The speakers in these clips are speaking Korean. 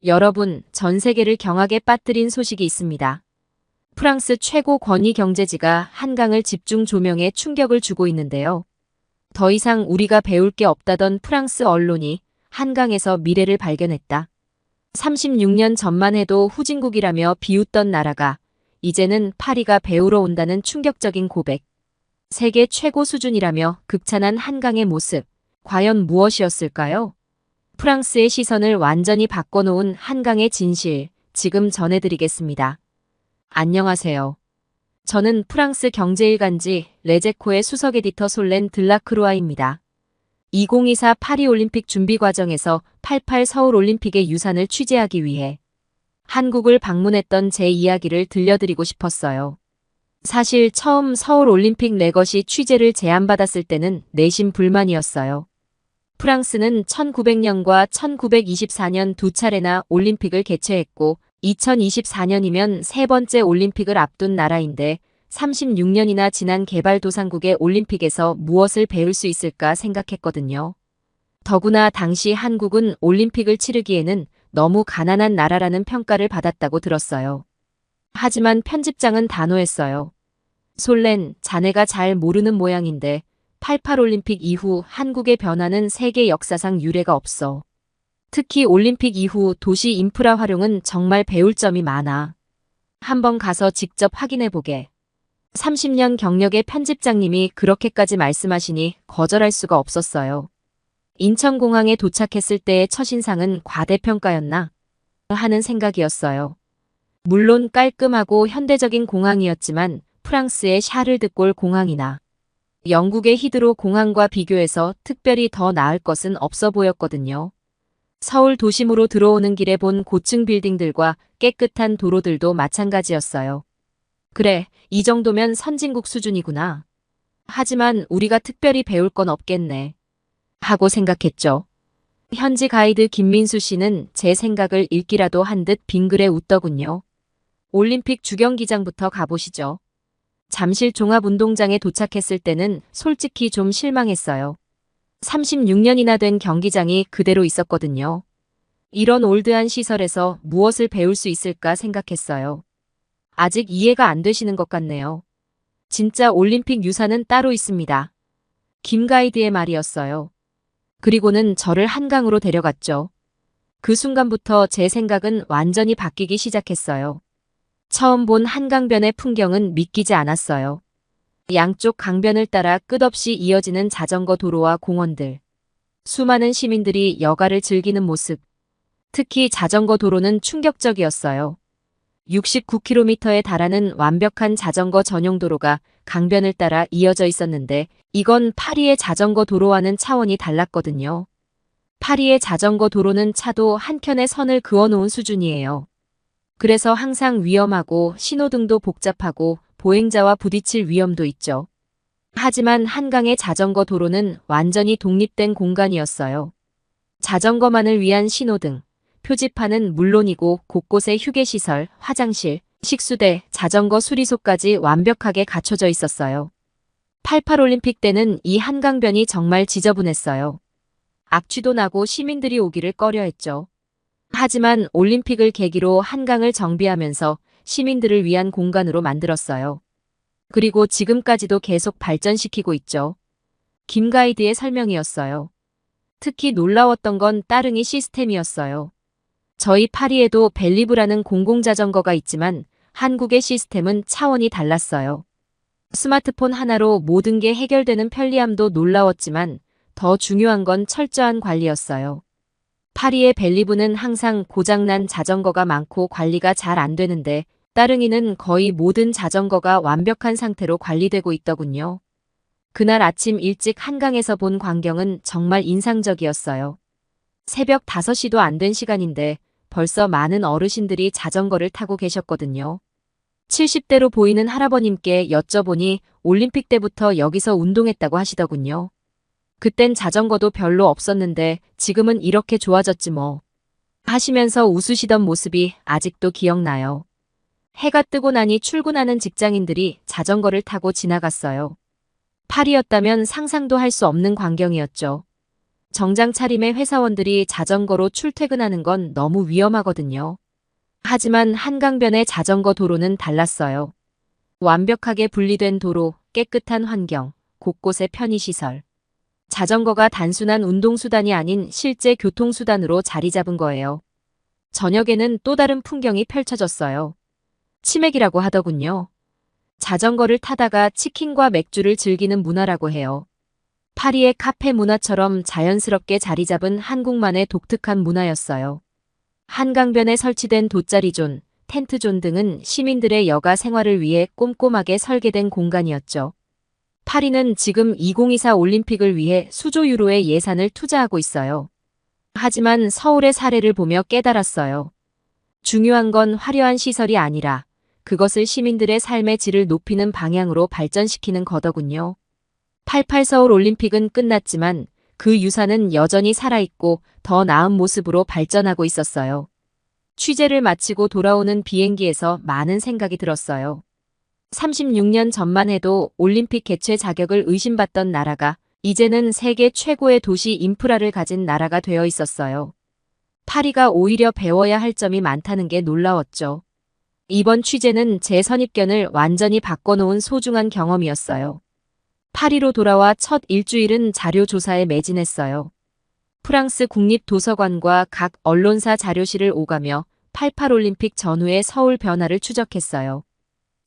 여러분, 전 세계를 경악에 빠뜨린 소식이 있습니다. 프랑스 최고 권위 경제지가 한강을 집중 조명에 충격을 주고 있는데요. 더 이상 우리가 배울 게 없다던 프랑스 언론이 한강에서 미래를 발견했다. 36년 전만 해도 후진국이라며 비웃던 나라가 이제는 파리가 배우러 온다는 충격적인 고백. 세계 최고 수준이라며 극찬한 한강의 모습. 과연 무엇이었을까요? 프랑스의 시선을 완전히 바꿔놓은 한강의 진실, 지금 전해드리겠습니다. 안녕하세요. 저는 프랑스 경제일간지 레제코의 수석 에디터 솔렌 들라크루아입니다. 2024 파리올림픽 준비 과정에서 88 서울올림픽의 유산을 취재하기 위해 한국을 방문했던 제 이야기를 들려드리고 싶었어요. 사실 처음 서울올림픽 레거시 취재를 제안받았을 때는 내심 불만이었어요. 프랑스는 1900년과 1924년 두 차례나 올림픽을 개최했고 2024년이면 세 번째 올림픽을 앞둔 나라인데 36년이나 지난 개발도상국의 올림픽에서 무엇을 배울 수 있을까 생각했거든요. 더구나 당시 한국은 올림픽을 치르기에는 너무 가난한 나라라는 평가를 받았다고 들었어요. 하지만 편집장은 단호했어요. 솔렌, 자네가 잘 모르는 모양인데 88 올림픽 이후 한국의 변화는 세계 역사상 유례가 없어. 특히 올림픽 이후 도시 인프라 활용은 정말 배울 점이 많아. 한번 가서 직접 확인해보게. 30년 경력의 편집장님이 그렇게까지 말씀하시니 거절할 수가 없었어요. 인천공항에 도착했을 때의 첫인상은 과대평가였나 하는 생각이었어요. 물론 깔끔하고 현대적인 공항이었지만 프랑스의 샤를드골 공항이나 영국의 히드로 공항과 비교해서 특별히 더 나을 것은 없어 보였거든요. 서울 도심으로 들어오는 길에 본 고층 빌딩들과 깨끗한 도로들도 마찬가지였어요. 그래, 이 정도면 선진국 수준이구나. 하지만 우리가 특별히 배울 건 없겠네. 하고 생각했죠. 현지 가이드 김민수 씨는 제 생각을 읽기라도 한 듯 빙그레 웃더군요. 올림픽 주경기장부터 가보시죠. 잠실 종합운동장에 도착했을 때는 솔직히 좀 실망했어요. 36년이나 된 경기장이 그대로 있었거든요. 이런 올드한 시설에서 무엇을 배울 수 있을까 생각했어요. 아직 이해가 안 되시는 것 같네요. 진짜 올림픽 유산은 따로 있습니다. 김 가이드의 말이었어요. 그리고는 저를 한강으로 데려갔죠. 그 순간부터 제 생각은 완전히 바뀌기 시작했어요. 처음 본 한강변의 풍경은 믿기지 않았어요. 양쪽 강변을 따라 끝없이 이어지는 자전거 도로와 공원들. 수많은 시민들이 여가를 즐기는 모습. 특히 자전거 도로는 충격적이었어요. 69km에 달하는 완벽한 자전거 전용 도로가 강변을 따라 이어져 있었는데 이건 파리의 자전거 도로와는 차원이 달랐거든요. 파리의 자전거 도로는 차도 한 켠에 선을 그어놓은 수준이에요. 그래서 항상 위험하고 신호등도 복잡하고 보행자와 부딪힐 위험도 있죠. 하지만 한강의 자전거 도로는 완전히 독립된 공간이었어요. 자전거만을 위한 신호등, 표지판은 물론이고 곳곳에 휴게시설, 화장실, 식수대, 자전거 수리소까지 완벽하게 갖춰져 있었어요. 88 올림픽 때는 이 한강변이 정말 지저분했어요. 악취도 나고 시민들이 오기를 꺼려했죠. 하지만 올림픽을 계기로 한강을 정비하면서 시민들을 위한 공간으로 만들었어요. 그리고 지금까지도 계속 발전시키고 있죠. 김 가이드의 설명이었어요. 특히 놀라웠던 건 따릉이 시스템이었어요. 저희 파리에도 벨리브라는 공공자전거가 있지만 한국의 시스템은 차원이 달랐어요. 스마트폰 하나로 모든 게 해결되는 편리함도 놀라웠지만 더 중요한 건 철저한 관리였어요. 파리의 벨리브는 항상 고장난 자전거가 많고 관리가 잘 안 되는데 따릉이는 거의 모든 자전거가 완벽한 상태로 관리되고 있더군요. 그날 아침 일찍 한강에서 본 광경은 정말 인상적이었어요. 새벽 5시도 안 된 시간인데 벌써 많은 어르신들이 자전거를 타고 계셨거든요. 70대로 보이는 할아버님께 여쭤보니 올림픽 때부터 여기서 운동했다고 하시더군요. 그땐 자전거도 별로 없었는데 지금은 이렇게 좋아졌지 뭐. 하시면서 웃으시던 모습이 아직도 기억나요. 해가 뜨고 나니 출근하는 직장인들이 자전거를 타고 지나갔어요. 파리였다면 상상도 할 수 없는 광경이었죠. 정장 차림의 회사원들이 자전거로 출퇴근하는 건 너무 위험하거든요. 하지만 한강변의 자전거 도로는 달랐어요. 완벽하게 분리된 도로, 깨끗한 환경, 곳곳에 편의시설. 자전거가 단순한 운동수단이 아닌 실제 교통수단으로 자리 잡은 거예요. 저녁에는 또 다른 풍경이 펼쳐졌어요. 치맥이라고 하더군요. 자전거를 타다가 치킨과 맥주를 즐기는 문화라고 해요. 파리의 카페 문화처럼 자연스럽게 자리 잡은 한국만의 독특한 문화였어요. 한강변에 설치된 돗자리존, 텐트존 등은 시민들의 여가 생활을 위해 꼼꼼하게 설계된 공간이었죠. 파리는 지금 2024 올림픽을 위해 수조 유로의 예산을 투자하고 있어요. 하지만 서울의 사례를 보며 깨달았어요. 중요한 건 화려한 시설이 아니라 그것을 시민들의 삶의 질을 높이는 방향으로 발전시키는 거더군요. 88 서울 올림픽은 끝났지만 그 유산은 여전히 살아있고 더 나은 모습으로 발전하고 있었어요. 취재를 마치고 돌아오는 비행기에서 많은 생각이 들었어요. 36년 전만 해도 올림픽 개최 자격을 의심받던 나라가 이제는 세계 최고의 도시 인프라를 가진 나라가 되어 있었어요. 파리가 오히려 배워야 할 점이 많다는 게 놀라웠죠. 이번 취재는 제 선입견을 완전히 바꿔놓은 소중한 경험이었어요. 파리로 돌아와 첫 일주일은 자료 조사에 매진했어요. 프랑스 국립도서관과 각 언론사 자료실을 오가며 88 올림픽 전후의 서울 변화를 추적했어요.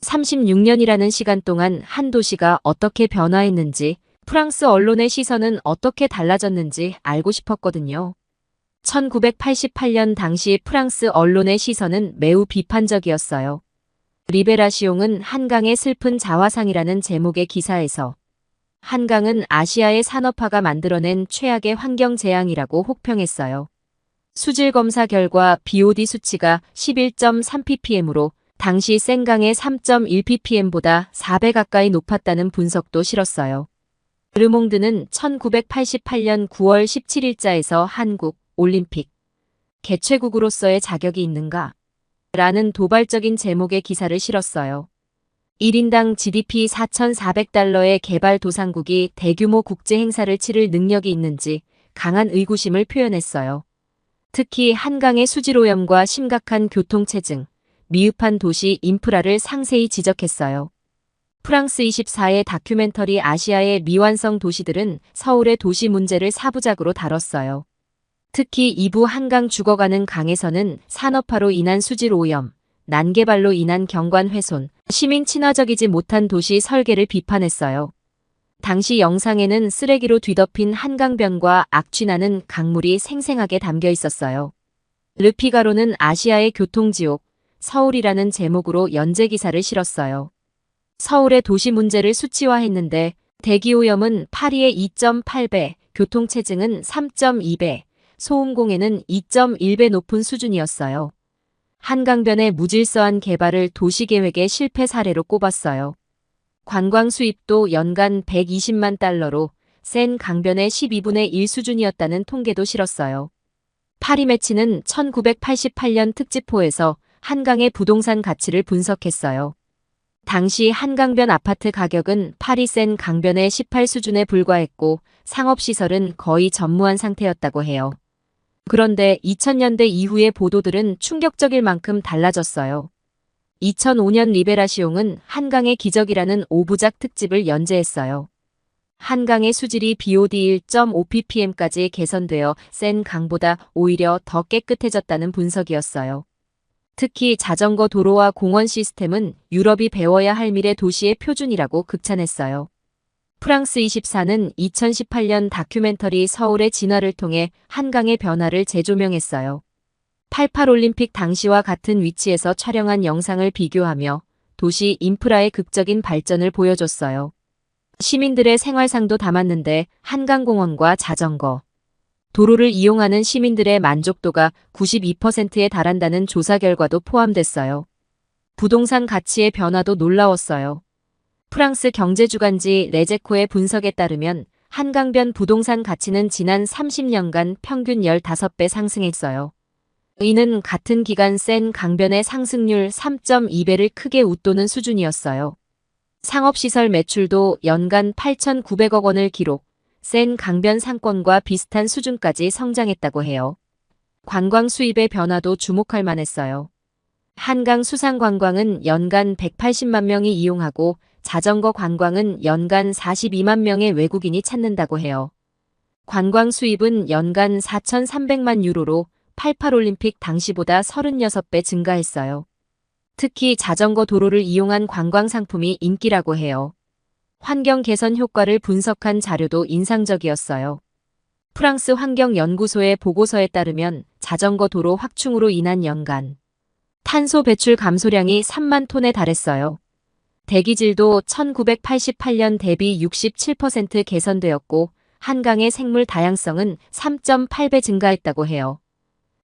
36년이라는 시간 동안 한 도시가 어떻게 변화했는지, 프랑스 언론의 시선은 어떻게 달라졌는지 알고 싶었거든요. 1988년 당시 프랑스 언론의 시선은 매우 비판적이었어요. 리베라시옹은 한강의 슬픈 자화상이라는 제목의 기사에서 한강은 아시아의 산업화가 만들어낸 최악의 환경 재앙이라고 혹평했어요. 수질 검사 결과 BOD 수치가 11.3ppm으로 당시 센강의 3.1ppm보다 4배 가까이 높았다는 분석도 실었어요. 르몽드는 1988년 9월 17일자에서 한국 올림픽 개최국으로서의 자격이 있는가? 라는 도발적인 제목의 기사를 실었어요. 1인당 GDP 4,400달러의 개발도상국이 대규모 국제 행사를 치를 능력이 있는지 강한 의구심을 표현했어요. 특히 한강의 수질오염과 심각한 교통체증, 미흡한 도시 인프라를 상세히 지적했어요. 프랑스 24의 다큐멘터리 아시아의 미완성 도시들은 서울의 도시 문제를 사부작으로 다뤘어요. 특히 이부 한강 죽어가는 강에서는 산업화로 인한 수질오염, 난개발로 인한 경관 훼손, 시민 친화적이지 못한 도시 설계를 비판했어요. 당시 영상에는 쓰레기로 뒤덮인 한강변과 악취나는 강물이 생생하게 담겨 있었어요. 르피가로는 아시아의 교통지옥, 서울이라는 제목으로 연재 기사를 실었어요. 서울의 도시 문제를 수치화했는데 대기오염은 파리의 2.8배, 교통체증은 3.2배, 소음공해는 2.1배 높은 수준이었어요. 한강변의 무질서한 개발을 도시계획의 실패 사례로 꼽았어요. 관광 수입도 연간 120만 달러로 센 강변의 12분의 1 수준이었다는 통계도 실었어요. 파리매치는 1988년 특집호에서 한강의 부동산 가치를 분석했어요. 당시 한강변 아파트 가격은 파리 센 강변의 18 수준에 불과했고 상업시설은 거의 전무한 상태였다고 해요. 그런데 2000년대 이후의 보도들은 충격적일 만큼 달라졌어요. 2005년 리베라시옹은 한강의 기적이라는 5부작 특집을 연재했어요. 한강의 수질이 BOD 1.5ppm까지 개선되어 센 강보다 오히려 더 깨끗해졌다는 분석이었어요. 특히 자전거 도로와 공원 시스템은 유럽이 배워야 할 미래 도시의 표준이라고 극찬했어요. 프랑스 24는 2018년 다큐멘터리 서울의 진화를 통해 한강의 변화를 재조명했어요. 88 올림픽 당시와 같은 위치에서 촬영한 영상을 비교하며 도시 인프라의 극적인 발전을 보여줬어요. 시민들의 생활상도 담았는데 한강공원과 자전거, 도로를 이용하는 시민들의 만족도가 92%에 달한다는 조사 결과도 포함됐어요. 부동산 가치의 변화도 놀라웠어요. 프랑스 경제주간지 레제코의 분석에 따르면 한강변 부동산 가치는 지난 30년간 평균 15배 상승했어요. 이는 같은 기간 센 강변의 상승률 3.2배를 크게 웃도는 수준이었어요. 상업시설 매출도 연간 8,900억 원을 기록, 센 강변 상권과 비슷한 수준까지 성장했다고 해요. 관광 수입의 변화도 주목할 만했어요. 한강 수상관광은 연간 180만 명이 이용하고 자전거 관광은 연간 42만 명의 외국인이 찾는다고 해요. 관광 수입은 연간 4,300만 유로로 88올림픽 당시보다 36배 증가했어요. 특히 자전거 도로를 이용한 관광 상품이 인기라고 해요. 환경 개선 효과를 분석한 자료도 인상적이었어요. 프랑스 환경연구소의 보고서에 따르면 자전거 도로 확충으로 인한 연간 탄소 배출 감소량이 3만 톤에 달했어요. 대기질도 1988년 대비 67% 개선되었고 한강의 생물 다양성은 3.8배 증가했다고 해요.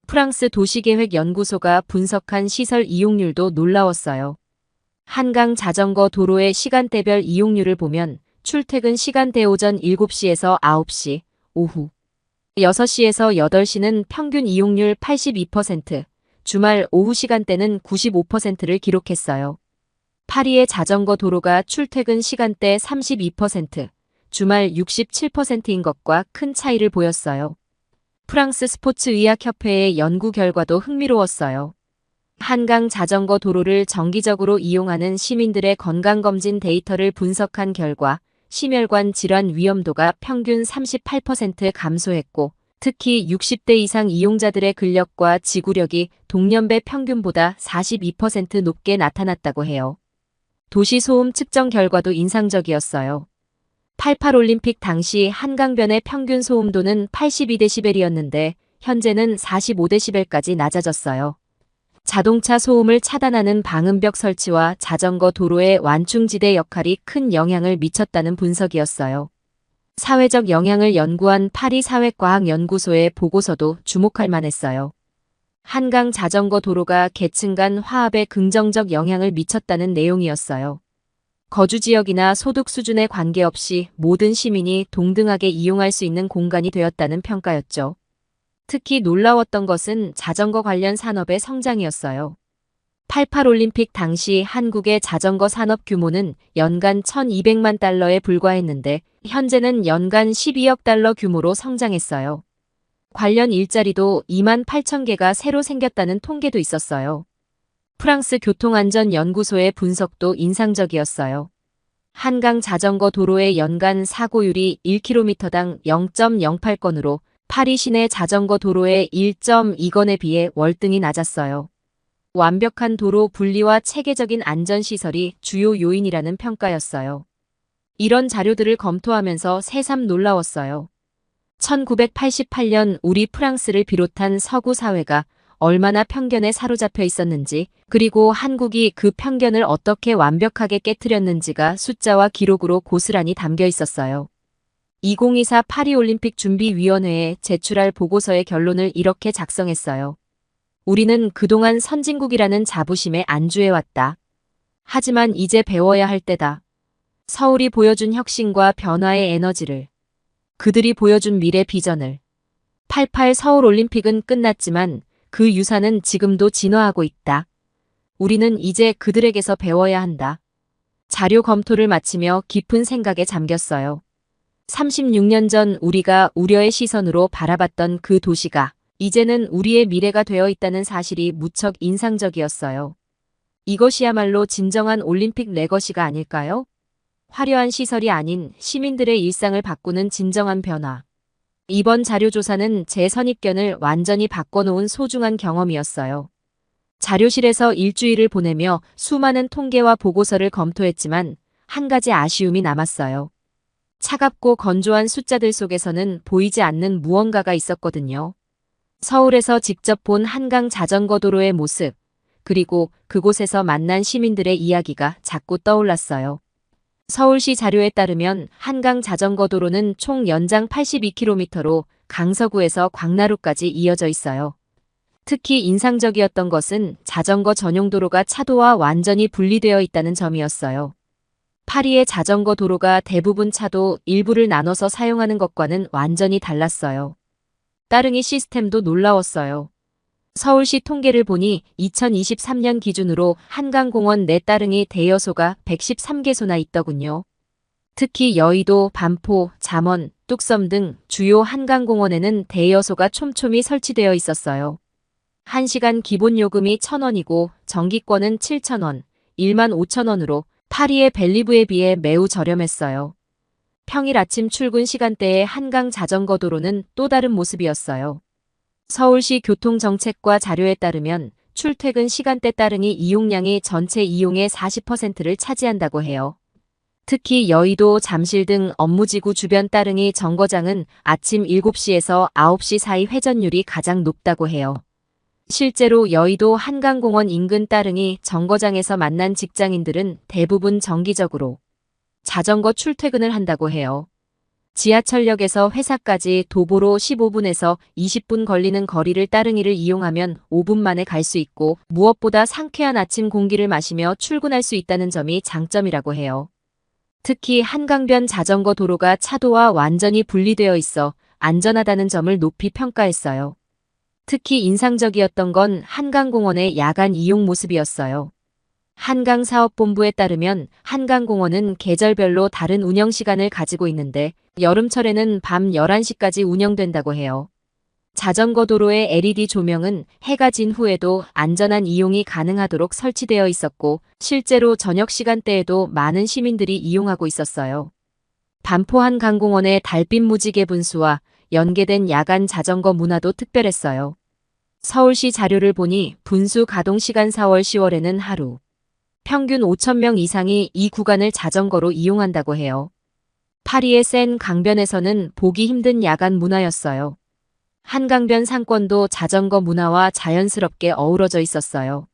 프랑스 도시계획연구소가 분석한 시설 이용률도 놀라웠어요. 한강 자전거 도로의 시간대별 이용률을 보면 출퇴근 시간대 오전 7시에서 9시, 오후 6시에서 8시는 평균 이용률 82%, 주말 오후 시간대는 95%를 기록했어요. 파리의 자전거 도로가 출퇴근 시간대 32%, 주말 67%인 것과 큰 차이를 보였어요. 프랑스 스포츠의학협회의 연구 결과도 흥미로웠어요. 한강 자전거 도로를 정기적으로 이용하는 시민들의 건강검진 데이터를 분석한 결과 심혈관 질환 위험도가 평균 38% 감소했고 특히 60대 이상 이용자들의 근력과 지구력이 동년배 평균보다 42% 높게 나타났다고 해요. 도시 소음 측정 결과도 인상적이었어요. 88올림픽 당시 한강변의 평균 소음도는 82데시벨이었는데 현재는 45데시벨까지 낮아졌어요. 자동차 소음을 차단하는 방음벽 설치와 자전거 도로의 완충지대 역할이 큰 영향을 미쳤다는 분석이었어요. 사회적 영향을 연구한 파리 사회과학연구소의 보고서도 주목할 만했어요. 한강 자전거 도로가 계층 간 화합에 긍정적 영향을 미쳤다는 내용이었어요. 거주 지역이나 소득 수준에 관계없이 모든 시민이 동등하게 이용할 수 있는 공간이 되었다는 평가였죠. 특히 놀라웠던 것은 자전거 관련 산업의 성장이었어요. 88올림픽 당시 한국의 자전거 산업 규모는 연간 1,200만 달러에 불과했는데 현재는 연간 12억 달러 규모로 성장했어요. 관련 일자리도 2만 8천 개가 새로 생겼다는 통계도 있었어요. 프랑스 교통안전연구소의 분석도 인상적이었어요. 한강 자전거 도로의 연간 사고율이 1km당 0.08건으로 파리 시내 자전거 도로의 1.2건에 비해 월등히 낮았어요. 완벽한 도로 분리와 체계적인 안전시설이 주요 요인이라는 평가였어요. 이런 자료들을 검토하면서 새삼 놀라웠어요. 1988년 우리 프랑스를 비롯한 서구 사회가 얼마나 편견에 사로잡혀 있었는지, 그리고 한국이 그 편견을 어떻게 완벽하게 깨트렸는지가 숫자와 기록으로 고스란히 담겨 있었어요. 2024 파리올림픽 준비위원회에 제출할 보고서의 결론을 이렇게 작성했어요. 우리는 그동안 선진국이라는 자부심에 안주해왔다. 하지만 이제 배워야 할 때다. 서울이 보여준 혁신과 변화의 에너지를, 그들이 보여준 미래 비전을. 88 서울올림픽은 끝났지만 그 유산은 지금도 진화하고 있다. 우리는 이제 그들에게서 배워야 한다. 자료 검토를 마치며 깊은 생각에 잠겼어요. 36년 전 우리가 우려의 시선으로 바라봤던 그 도시가 이제는 우리의 미래가 되어 있다는 사실이 무척 인상적이었어요. 이것이야말로 진정한 올림픽 레거시가 아닐까요? 화려한 시설이 아닌 시민들의 일상을 바꾸는 진정한 변화. 이번 자료조사는 제 선입견을 완전히 바꿔놓은 소중한 경험이었어요. 자료실에서 일주일을 보내며 수많은 통계와 보고서를 검토했지만 한 가지 아쉬움이 남았어요. 차갑고 건조한 숫자들 속에서는 보이지 않는 무언가가 있었거든요. 서울에서 직접 본 한강 자전거 도로의 모습, 그리고 그곳에서 만난 시민들의 이야기가 자꾸 떠올랐어요. 서울시 자료에 따르면 한강 자전거 도로는 총 연장 82km로 강서구에서 광나루까지 이어져 있어요. 특히 인상적이었던 것은 자전거 전용 도로가 차도와 완전히 분리되어 있다는 점이었어요. 파리의 자전거 도로가 대부분 차도 일부를 나눠서 사용하는 것과는 완전히 달랐어요. 따릉이 시스템도 놀라웠어요. 서울시 통계를 보니 2023년 기준으로 한강공원 내 따릉이 대여소가 113개소나 있더군요. 특히 여의도, 반포, 잠원, 뚝섬 등 주요 한강공원에는 대여소가 촘촘히 설치되어 있었어요. 1시간 기본 요금이 1,000원이고 정기권은 7,000원, 15,000원으로 파리의 벨리브에 비해 매우 저렴했어요. 평일 아침 출근 시간대의 한강 자전거 도로는 또 다른 모습이었어요. 서울시 교통정책과 자료에 따르면 출퇴근 시간대 따릉이 이용량이 전체 이용의 40%를 차지한다고 해요. 특히 여의도, 잠실 등 업무지구 주변 따릉이 정거장은 아침 7시에서 9시 사이 회전율이 가장 높다고 해요. 실제로 여의도 한강공원 인근 따릉이 정거장에서 만난 직장인들은 대부분 정기적으로 자전거 출퇴근을 한다고 해요. 지하철역에서 회사까지 도보로 15분에서 20분 걸리는 거리를 따릉이를 이용하면 5분 만에 갈 수 있고 무엇보다 상쾌한 아침 공기를 마시며 출근할 수 있다는 점이 장점이라고 해요. 특히 한강변 자전거 도로가 차도와 완전히 분리되어 있어 안전하다는 점을 높이 평가했어요. 특히 인상적이었던 건 한강공원의 야간 이용 모습이었어요. 한강사업본부에 따르면 한강공원은 계절별로 다른 운영시간을 가지고 있는데 여름철에는 밤 11시까지 운영된다고 해요. 자전거 도로의 LED 조명은 해가 진 후에도 안전한 이용이 가능하도록 설치되어 있었고 실제로 저녁 시간대에도 많은 시민들이 이용하고 있었어요. 반포 한강공원의 달빛 무지개 분수와 연계된 야간 자전거 문화도 특별했어요. 서울시 자료를 보니 분수 가동 시간 4월 10월에는 하루 평균 5,000명 이상이 이 구간을 자전거로 이용한다고 해요. 파리의 센 강변에서는 보기 힘든 야간 문화였어요. 한강변 상권도 자전거 문화와 자연스럽게 어우러져 있었어요.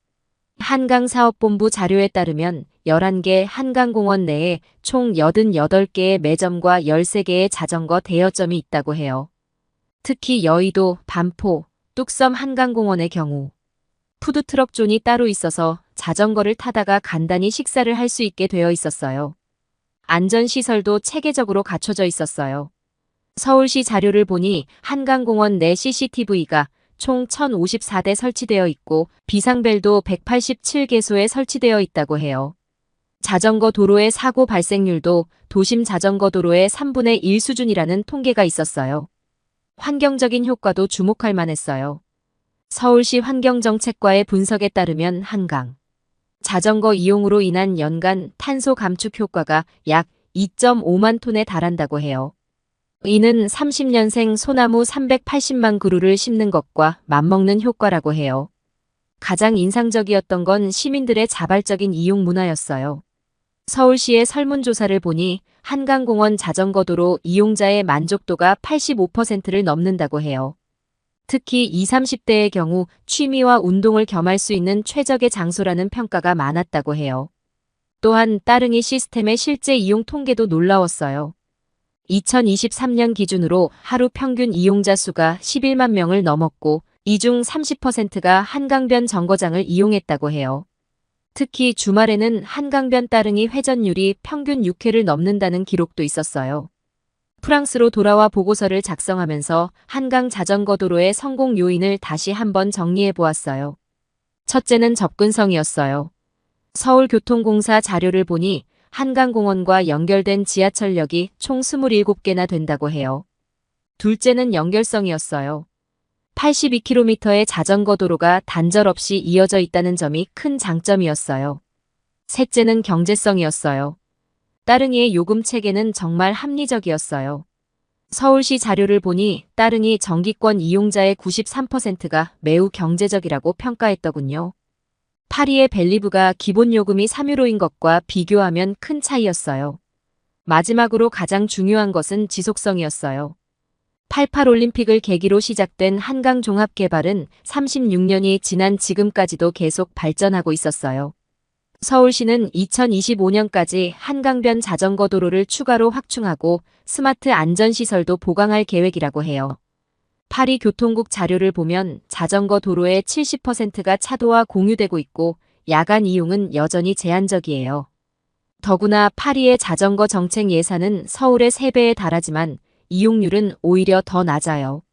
한강사업본부 자료에 따르면 11개 한강공원 내에 총 88개의 매점과 13개의 자전거 대여점이 있다고 해요. 특히 여의도, 반포, 뚝섬 한강공원의 경우 푸드트럭 존이 따로 있어서 자전거를 타다가 간단히 식사를 할 수 있게 되어 있었어요. 안전시설도 체계적으로 갖춰져 있었어요. 서울시 자료를 보니 한강공원 내 CCTV가 총 1,054대 설치되어 있고 비상벨도 187개소에 설치되어 있다고 해요. 자전거 도로의 사고 발생률도 도심 자전거 도로의 3분의 1 수준이라는 통계가 있었어요. 환경적인 효과도 주목할 만했어요. 서울시 환경정책과의 분석에 따르면 한강 자전거 이용으로 인한 연간 탄소 감축 효과가 약 2.5만 톤에 달한다고 해요. 이는 30년생 소나무 380만 그루를 심는 것과 맞먹는 효과라고 해요. 가장 인상적이었던 건 시민들의 자발적인 이용 문화였어요. 서울시의 설문조사를 보니 한강공원 자전거도로 이용자의 만족도가 85%를 넘는다고 해요. 특히 20, 30대의 경우 취미와 운동을 겸할 수 있는 최적의 장소라는 평가가 많았다고 해요. 또한 따릉이 시스템의 실제 이용 통계도 놀라웠어요. 2023년 기준으로 하루 평균 이용자 수가 11만 명을 넘었고 이 중 30%가 한강변 정거장을 이용했다고 해요. 특히 주말에는 한강변 따릉이 회전율이 평균 6회를 넘는다는 기록도 있었어요. 프랑스로 돌아와 보고서를 작성하면서 한강 자전거 도로의 성공 요인을 다시 한번 정리해 보았어요. 첫째는 접근성이었어요. 서울교통공사 자료를 보니 한강공원과 연결된 지하철역이 총 27개나 된다고 해요. 둘째는 연결성이었어요. 82km의 자전거 도로가 단절 없이 이어져 있다는 점이 큰 장점이었어요. 셋째는 경제성이었어요. 따릉이의 요금 체계는 정말 합리적이었어요. 서울시 자료를 보니 따릉이 정기권 이용자의 93%가 매우 경제적이라고 평가했더군요. 파리의 벨리브가 기본 요금이 3유로인 것과 비교하면 큰 차이였어요. 마지막으로 가장 중요한 것은 지속성이었어요. 88 올림픽을 계기로 시작된 한강 종합 개발은 36년이 지난 지금까지도 계속 발전하고 있었어요. 서울시는 2025년까지 한강변 자전거 도로를 추가로 확충하고 스마트 안전시설도 보강할 계획이라고 해요. 파리교통국 자료를 보면 자전거 도로의 70%가 차도와 공유되고 있고 야간 이용은 여전히 제한적이에요. 더구나 파리의 자전거 정책 예산은 서울의 3배에 달하지만 이용률은 오히려 더 낮아요.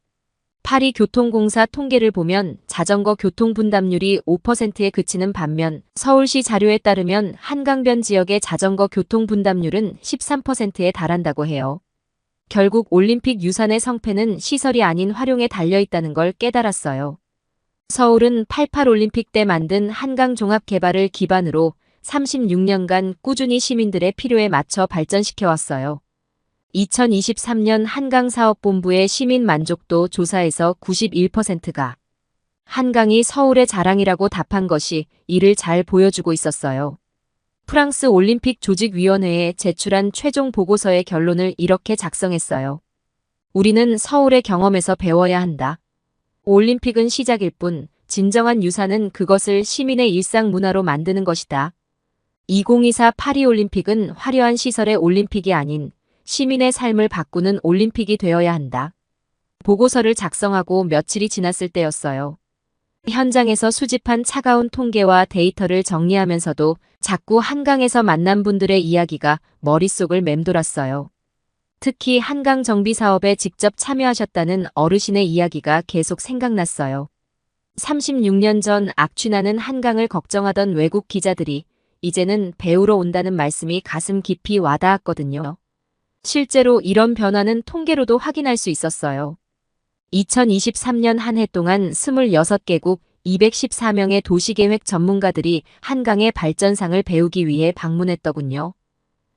파리교통공사 통계를 보면 자전거 교통 분담률이 5%에 그치는 반면 서울시 자료에 따르면 한강변 지역의 자전거 교통 분담률은 13%에 달한다고 해요. 결국 올림픽 유산의 성패는 시설이 아닌 활용에 달려있다는 걸 깨달았어요. 서울은 88 올림픽 때 만든 한강 종합 개발을 기반으로 36년간 꾸준히 시민들의 필요에 맞춰 발전시켜왔어요. 2023년 한강사업본부의 시민 만족도 조사에서 91%가 한강이 서울의 자랑이라고 답한 것이 이를 잘 보여주고 있었어요. 프랑스 올림픽 조직위원회에 제출한 최종 보고서의 결론을 이렇게 작성했어요. 우리는 서울의 경험에서 배워야 한다. 올림픽은 시작일 뿐 진정한 유산은 그것을 시민의 일상 문화로 만드는 것이다. 2024 파리올림픽은 화려한 시설의 올림픽이 아닌 시민의 삶을 바꾸는 올림픽이 되어야 한다. 보고서를 작성하고 며칠이 지났을 때였어요. 현장에서 수집한 차가운 통계와 데이터를 정리하면서도 자꾸 한강에서 만난 분들의 이야기가 머릿속을 맴돌았어요. 특히 한강 정비 사업에 직접 참여하셨다는 어르신의 이야기가 계속 생각났어요. 36년 전 악취나는 한강을 걱정하던 외국 기자들이 이제는 배우러 온다는 말씀이 가슴 깊이 와닿았거든요. 실제로 이런 변화는 통계로도 확인할 수 있었어요. 2023년 한 해 동안 26개국 214명의 도시계획 전문가들이 한강의 발전상을 배우기 위해 방문했더군요.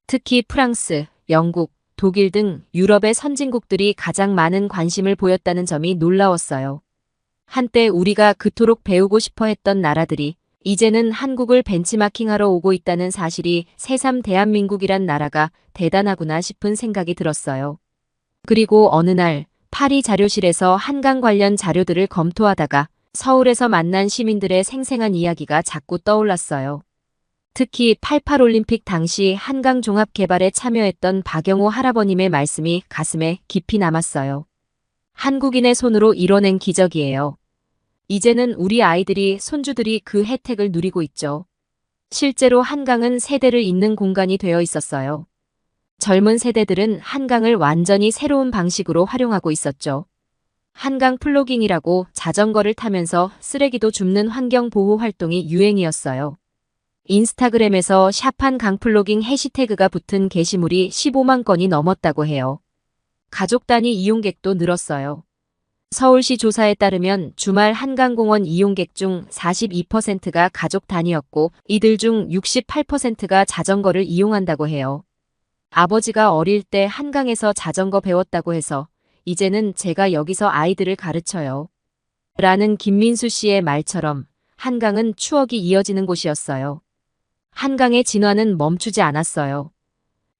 특히 프랑스, 영국, 독일 등 유럽의 선진국들이 가장 많은 관심을 보였다는 점이 놀라웠어요. 한때 우리가 그토록 배우고 싶어 했던 나라들이 이제는 한국을 벤치마킹하러 오고 있다는 사실이 새삼 대한민국이란 나라가 대단하구나 싶은 생각이 들었어요. 그리고 어느 날 파리 자료실에서 한강 관련 자료들을 검토하다가 서울에서 만난 시민들의 생생한 이야기가 자꾸 떠올랐어요. 특히 88 올림픽 당시 한강 종합 개발에 참여했던 박영호 할아버님의 말씀이 가슴에 깊이 남았어요. 한국인의 손으로 이뤄낸 기적이에요. 이제는 우리 아이들이, 손주들이 그 혜택을 누리고 있죠. 실제로 한강은 세대를 잇는 공간이 되어 있었어요. 젊은 세대들은 한강을 완전히 새로운 방식으로 활용하고 있었죠. 한강 플로깅이라고 자전거를 타면서 쓰레기도 줍는 환경보호 활동이 유행이었어요. 인스타그램에서 샵한 강플로깅 해시태그가 붙은 게시물이 15만 건이 넘었다고 해요. 가족 단위 이용객도 늘었어요. 서울시 조사에 따르면 주말 한강공원 이용객 중 42%가 가족 단위였고 이들 중 68%가 자전거를 이용한다고 해요. 아버지가 어릴 때 한강에서 자전거 배웠다고 해서 이제는 제가 여기서 아이들을 가르쳐요. 라는 김민수 씨의 말처럼 한강은 추억이 이어지는 곳이었어요. 한강의 진화는 멈추지 않았어요.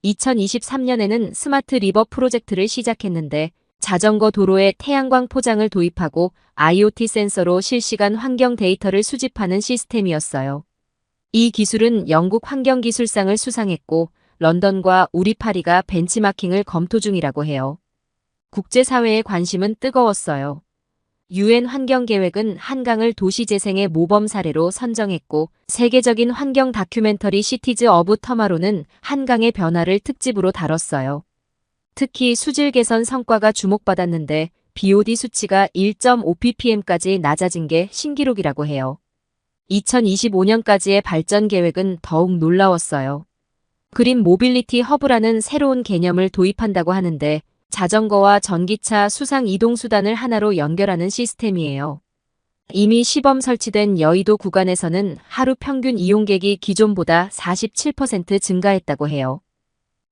2023년에는 스마트 리버 프로젝트를 시작했는데 자전거 도로에 태양광 포장을 도입하고 IoT 센서로 실시간 환경 데이터를 수집하는 시스템이었어요. 이 기술은 영국 환경기술상을 수상했고 런던과 우리 파리가 벤치마킹을 검토 중이라고 해요. 국제사회의 관심은 뜨거웠어요. UN 환경계획은 한강을 도시재생의 모범 사례로 선정했고 세계적인 환경 다큐멘터리 시티즈 어브 터마로는 한강의 변화를 특집으로 다뤘어요. 특히 수질 개선 성과가 주목받았는데 BOD 수치가 1.5ppm까지 낮아진 게 신기록이라고 해요. 2025년까지의 발전 계획은 더욱 놀라웠어요. 그린 모빌리티 허브라는 새로운 개념을 도입한다고 하는데 자전거와 전기차 수상 이동수단을 하나로 연결하는 시스템이에요. 이미 시범 설치된 여의도 구간에서는 하루 평균 이용객이 기존보다 47% 증가했다고 해요.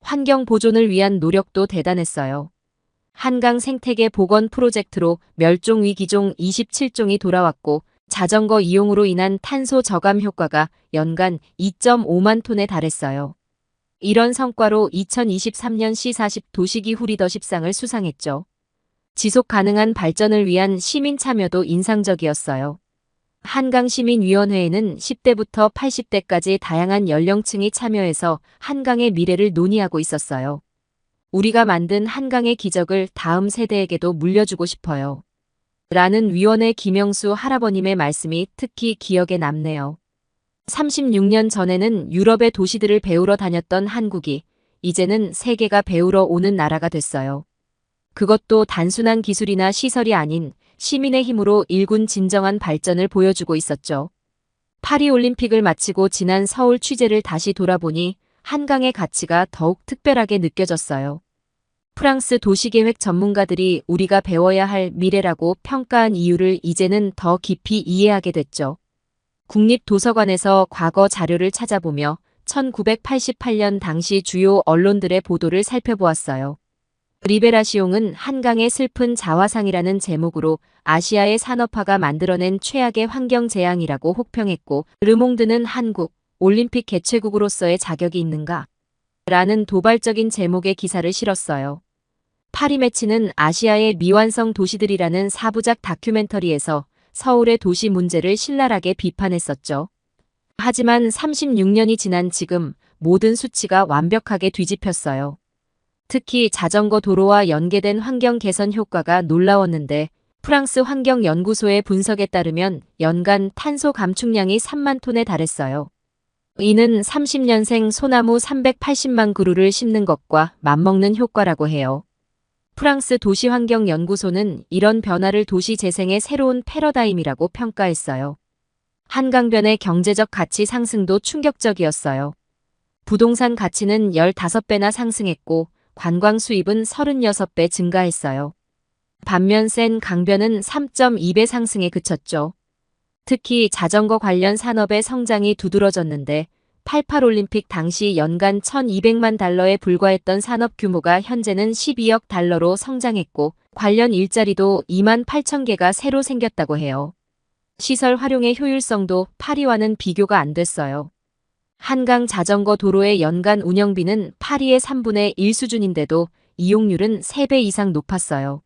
환경 보존을 위한 노력도 대단했어요. 한강 생태계 복원 프로젝트로 멸종 위기종 27종이 돌아왔고 자전거 이용으로 인한 탄소 저감 효과가 연간 2.5만 톤에 달했어요. 이런 성과로 2023년 C40 도시기후 리더십상을 수상했죠. 지속 가능한 발전을 위한 시민 참여도 인상적이었어요. 한강시민위원회에는 10대부터 80대까지 다양한 연령층이 참여해서 한강의 미래를 논의하고 있었어요. 우리가 만든 한강의 기적을 다음 세대에게도 물려주고 싶어요. 라는 위원회 김영수 할아버님의 말씀이 특히 기억에 남네요. 36년 전에는 유럽의 도시들을 배우러 다녔던 한국이 이제는 세계가 배우러 오는 나라가 됐어요. 그것도 단순한 기술이나 시설이 아닌 시민의 힘으로 일군 진정한 발전을 보여주고 있었죠. 파리올림픽을 마치고 지난 서울 취재를 다시 돌아보니 한강의 가치가 더욱 특별하게 느껴졌어요. 프랑스 도시계획 전문가들이 우리가 배워야 할 미래라고 평가한 이유를 이제는 더 깊이 이해하게 됐죠. 국립도서관에서 과거 자료를 찾아보며 1988년 당시 주요 언론들의 보도를 살펴보았어요. 리베라시옹은 한강의 슬픈 자화상이라는 제목으로 아시아의 산업화가 만들어낸 최악의 환경 재앙이라고 혹평했고, 르몽드는 한국 올림픽 개최국으로서의 자격이 있는가? 라는 도발적인 제목의 기사를 실었어요. 파리매치는 아시아의 미완성 도시들이라는 4부작 다큐멘터리에서 서울의 도시 문제를 신랄하게 비판했었죠. 하지만 36년이 지난 지금 모든 수치가 완벽하게 뒤집혔어요. 특히 자전거 도로와 연계된 환경 개선 효과가 놀라웠는데, 프랑스 환경연구소의 분석에 따르면 연간 탄소 감축량이 3만 톤에 달했어요. 이는 30년생 소나무 380만 그루를 심는 것과 맞먹는 효과라고 해요. 프랑스 도시환경연구소는 이런 변화를 도시 재생의 새로운 패러다임이라고 평가했어요. 한강변의 경제적 가치 상승도 충격적이었어요. 부동산 가치는 15배나 상승했고, 관광 수입은 36배 증가했어요. 반면 센 강변은 3.2배 상승에 그쳤죠. 특히 자전거 관련 산업의 성장이 두드러졌는데, 88올림픽 당시 연간 1200만 달러에 불과했던 산업 규모가 현재는 12억 달러로 성장했고, 관련 일자리도 2만 8천 개가 새로 생겼다고 해요. 시설 활용의 효율성도 파리와는 비교가 안 됐어요. 한강 자전거 도로의 연간 운영비는 파리의 3분의 1 수준인데도 이용률은 3배 이상 높았어요.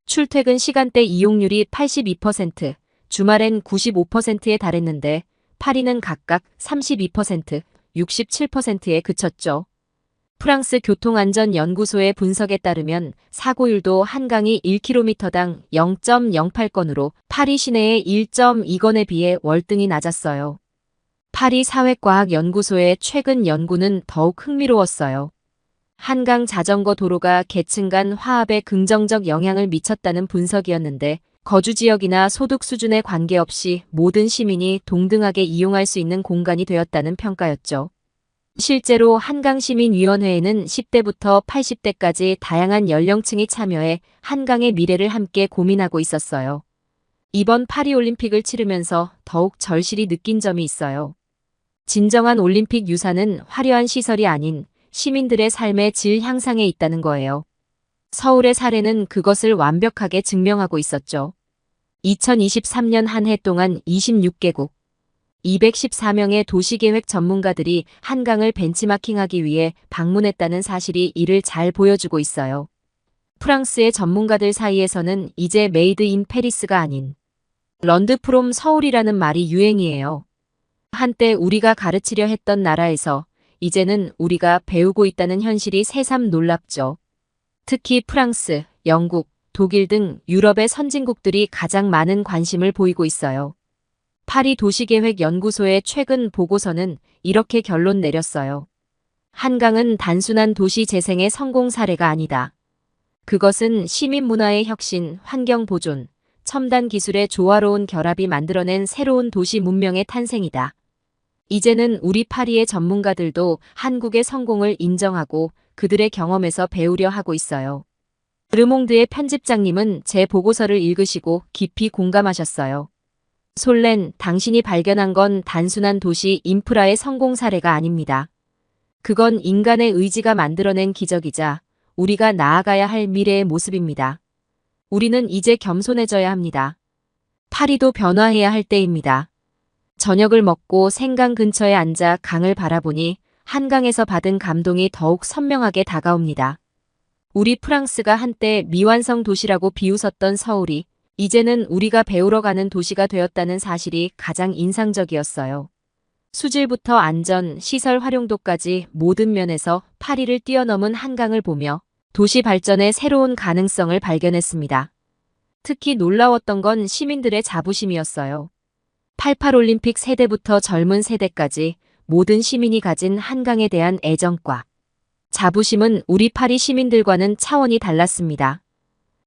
출퇴근 시간대 이용률이 82%, 주말엔 95%에 달했는데 파리는 각각 32%, 67%에 그쳤죠. 프랑스 교통안전연구소의 분석에 따르면 사고율도 한강이 1km당 0.08건으로 파리 시내의 1.2건에 비해 월등히 낮았어요. 파리 사회과학연구소의 최근 연구는 더욱 흥미로웠어요. 한강 자전거 도로가 계층 간 화합에 긍정적 영향을 미쳤다는 분석이었는데, 거주지역이나 소득 수준에 관계없이 모든 시민이 동등하게 이용할 수 있는 공간이 되었다는 평가였죠. 실제로 한강시민위원회에는 10대부터 80대까지 다양한 연령층이 참여해 한강의 미래를 함께 고민하고 있었어요. 이번 파리올림픽을 치르면서 더욱 절실히 느낀 점이 있어요. 진정한 올림픽 유산은 화려한 시설이 아닌 시민들의 삶의 질 향상에 있다는 거예요. 서울의 사례는 그것을 완벽하게 증명하고 있었죠. 2023년 한 해 동안 26개국, 214명의 도시계획 전문가들이 한강을 벤치마킹하기 위해 방문했다는 사실이 이를 잘 보여주고 있어요. 프랑스의 전문가들 사이에서는 이제 메이드 인 페리스가 아닌 런드 프롬 서울이라는 말이 유행이에요. 한때 우리가 가르치려 했던 나라에서 이제는 우리가 배우고 있다는 현실이 새삼 놀랍죠. 특히 프랑스, 영국, 독일 등 유럽의 선진국들이 가장 많은 관심을 보이고 있어요. 파리 도시계획연구소의 최근 보고서는 이렇게 결론 내렸어요. 한강은 단순한 도시 재생의 성공 사례가 아니다. 그것은 시민 문화의 혁신, 환경 보존, 첨단 기술의 조화로운 결합이 만들어낸 새로운 도시 문명의 탄생이다. 이제는 우리 파리의 전문가들도 한국의 성공을 인정하고 그들의 경험에서 배우려 하고 있어요. 르몽드의 편집장님은 제 보고서를 읽으시고 깊이 공감하셨어요. 솔렌, 당신이 발견한 건 단순한 도시 인프라의 성공 사례가 아닙니다. 그건 인간의 의지가 만들어낸 기적이자 우리가 나아가야 할 미래의 모습입니다. 우리는 이제 겸손해져야 합니다. 파리도 변화해야 할 때입니다. 저녁을 먹고 생강 근처에 앉아 강을 바라보니 한강에서 받은 감동이 더욱 선명하게 다가옵니다. 우리 프랑스가 한때 미완성 도시라고 비웃었던 서울이 이제는 우리가 배우러 가는 도시가 되었다는 사실이 가장 인상적이었어요. 수질부터 안전, 시설 활용도까지 모든 면에서 파리를 뛰어넘은 한강을 보며 도시 발전의 새로운 가능성을 발견했습니다. 특히 놀라웠던 건 시민들의 자부심이었어요. 88올림픽 세대부터 젊은 세대까지 모든 시민이 가진 한강에 대한 애정과 자부심은 우리 파리 시민들과는 차원이 달랐습니다.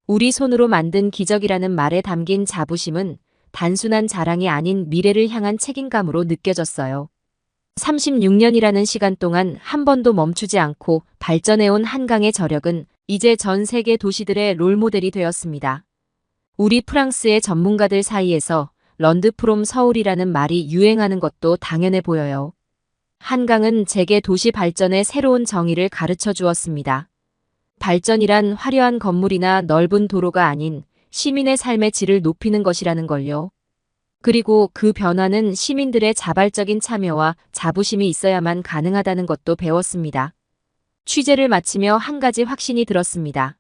우리 손으로 만든 기적이라는 말에 담긴 자부심은 단순한 자랑이 아닌 미래를 향한 책임감으로 느껴졌어요. 36년이라는 시간 동안 한 번도 멈추지 않고 발전해온 한강의 저력은 이제 전 세계 도시들의 롤모델이 되었습니다. 우리 프랑스의 전문가들 사이에서 런드 프롬 서울이라는 말이 유행하는 것도 당연해 보여요. 한강은 재계 도시 발전의 새로운 정의를 가르쳐 주었습니다. 발전이란 화려한 건물이나 넓은 도로가 아닌 시민의 삶의 질을 높이는 것이라는 걸요. 그리고 그 변화는 시민들의 자발적인 참여와 자부심이 있어야만 가능하다는 것도 배웠습니다. 취재를 마치며 한 가지 확신이 들었습니다.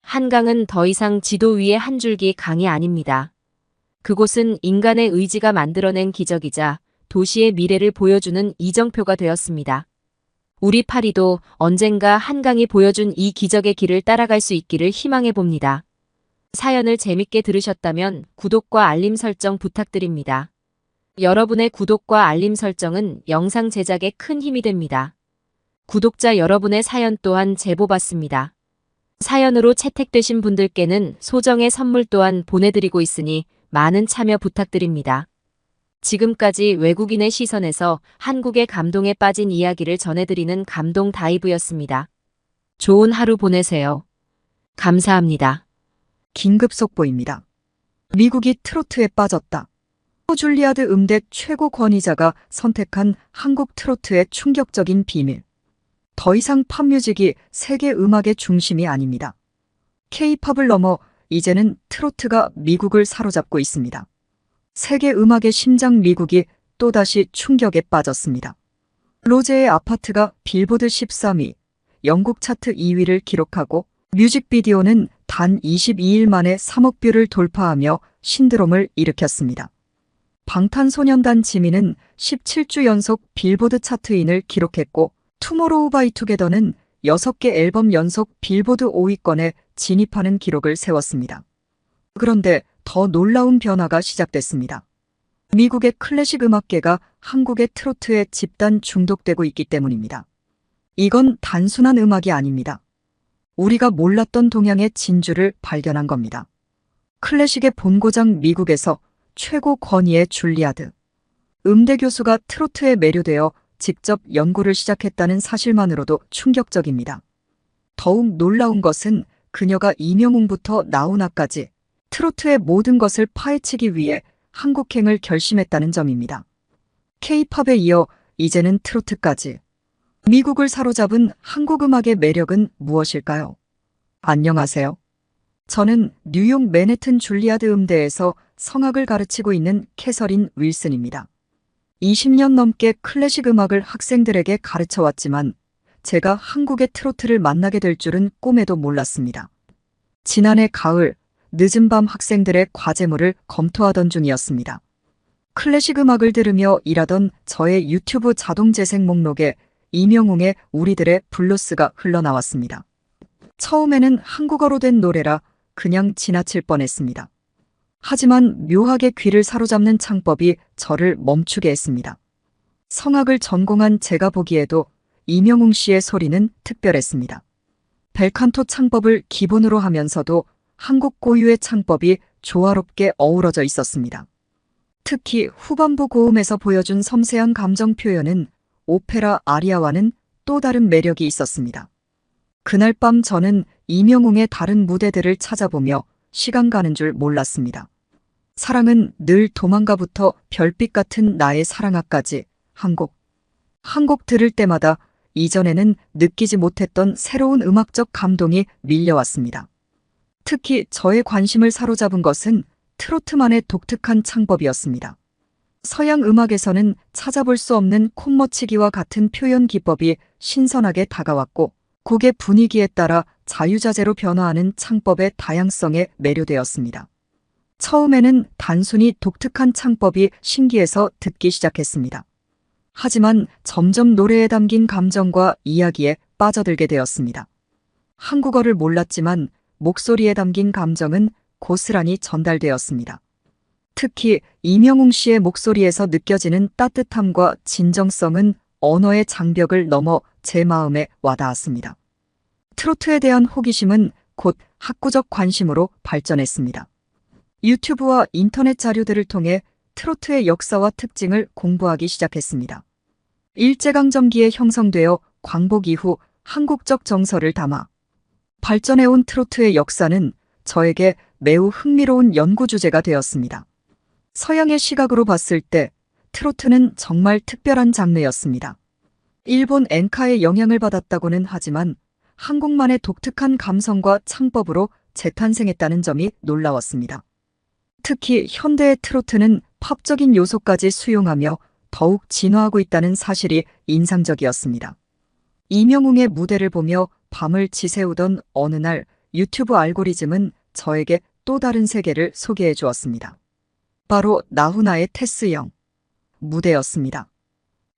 한강은 더 이상 지도 위의 한 줄기 강이 아닙니다. 그곳은 인간의 의지가 만들어낸 기적이자 도시의 미래를 보여주는 이정표가 되었습니다. 우리 파리도 언젠가 한강이 보여준 이 기적의 길을 따라갈 수 있기를 희망해 봅니다. 사연을 재밌게 들으셨다면 구독과 알림 설정 부탁드립니다. 여러분의 구독과 알림 설정은 영상 제작에 큰 힘이 됩니다. 구독자 여러분의 사연 또한 제보받습니다. 사연으로 채택되신 분들께는 소정의 선물 또한 보내드리고 있으니 많은 참여 부탁드립니다. 지금까지 외국인의 시선에서 한국의 감동에 빠진 이야기를 전해드리는 감동 다이브였습니다. 좋은 하루 보내세요. 감사합니다. 긴급 속보입니다. 미국이 트로트에 빠졌다. 줄리아드 음대 최고 권위자가 선택한 한국 트로트의 충격적인 비밀. 더 이상 팝뮤직이 세계 음악의 중심이 아닙니다. K-팝을 넘어 이제는 트로트가 미국을 사로잡고 있습니다. 세계 음악의 심장 미국이 또다시 충격에 빠졌습니다. 로제의 아파트가 빌보드 13위, 영국 차트 2위를 기록하고 뮤직비디오는 단 22일 만에 3억 뷰를 돌파하며 신드롬을 일으켰습니다. 방탄소년단 지민은 17주 연속 빌보드 차트인을 기록했고 투모로우 바이 투게더는 6개 앨범 연속 빌보드 5위권에 진입하는 기록을 세웠습니다. 그런데 더 놀라운 변화가 시작됐습니다. 미국의 클래식 음악계가 한국의 트로트에 집단 중독되고 있기 때문입니다. 이건 단순한 음악이 아닙니다. 우리가 몰랐던 동양의 진주를 발견한 겁니다. 클래식의 본고장 미국에서 최고 권위의 줄리아드 음대 교수가 트로트에 매료되어 직접 연구를 시작했다는 사실만으로도 충격적입니다. 더욱 놀라운 것은 그녀가 임영웅부터 나훈아까지 트로트의 모든 것을 파헤치기 위해 한국행을 결심했다는 점입니다. K-팝에 이어 이제는 트로트까지. 미국을 사로잡은 한국 음악의 매력은 무엇일까요? 안녕하세요. 저는 뉴욕 맨해튼 줄리아드 음대에서 성악을 가르치고 있는 캐서린 윌슨입니다. 20년 넘게 클래식 음악을 학생들에게 가르쳐왔지만 제가 한국의 트로트를 만나게 될 줄은 꿈에도 몰랐습니다. 지난해 가을, 늦은 밤 학생들의 과제물을 검토하던 중이었습니다. 클래식 음악을 들으며 일하던 저의 유튜브 자동 재생 목록에 임영웅의 우리들의 블루스가 흘러나왔습니다. 처음에는 한국어로 된 노래라 그냥 지나칠 뻔했습니다. 하지만 묘하게 귀를 사로잡는 창법이 저를 멈추게 했습니다. 성악을 전공한 제가 보기에도 임영웅 씨의 소리는 특별했습니다. 벨칸토 창법을 기본으로 하면서도 한국 고유의 창법이 조화롭게 어우러져 있었습니다. 특히 후반부 고음에서 보여준 섬세한 감정 표현은 오페라 아리아와는 또 다른 매력이 있었습니다. 그날 밤 저는 임영웅의 다른 무대들을 찾아보며 시간 가는 줄 몰랐습니다. 사랑은 늘 도망가부터 별빛 같은 나의 사랑아까지 한 곡 들을 때마다 이전에는 느끼지 못했던 새로운 음악적 감동이 밀려왔습니다. 특히 저의 관심을 사로잡은 것은 트로트만의 독특한 창법이었습니다. 서양 음악에서는 찾아볼 수 없는 콧머치기와 같은 표현 기법이 신선하게 다가왔고 곡의 분위기에 따라 자유자재로 변화하는 창법의 다양성에 매료되었습니다. 처음에는 단순히 독특한 창법이 신기해서 듣기 시작했습니다. 하지만 점점 노래에 담긴 감정과 이야기에 빠져들게 되었습니다. 한국어를 몰랐지만 목소리에 담긴 감정은 고스란히 전달되었습니다. 특히 임영웅 씨의 목소리에서 느껴지는 따뜻함과 진정성은 언어의 장벽을 넘어 제 마음에 와닿았습니다. 트로트에 대한 호기심은 곧 학구적 관심으로 발전했습니다. 유튜브와 인터넷 자료들을 통해 트로트의 역사와 특징을 공부하기 시작했습니다. 일제강점기에 형성되어 광복 이후 한국적 정서를 담아 발전해온 트로트의 역사는 저에게 매우 흥미로운 연구 주제가 되었습니다. 서양의 시각으로 봤을 때 트로트는 정말 특별한 장르였습니다. 일본 엔카의 영향을 받았다고는 하지만 한국만의 독특한 감성과 창법으로 재탄생했다는 점이 놀라웠습니다. 특히 현대의 트로트는 팝적인 요소까지 수용하며 더욱 진화하고 있다는 사실이 인상적이었습니다. 이명웅의 무대를 보며 밤을 지새우던 어느 날 유튜브 알고리즘은 저에게 또 다른 세계를 소개해 주었습니다. 바로 나훈아의 테스형 무대였습니다.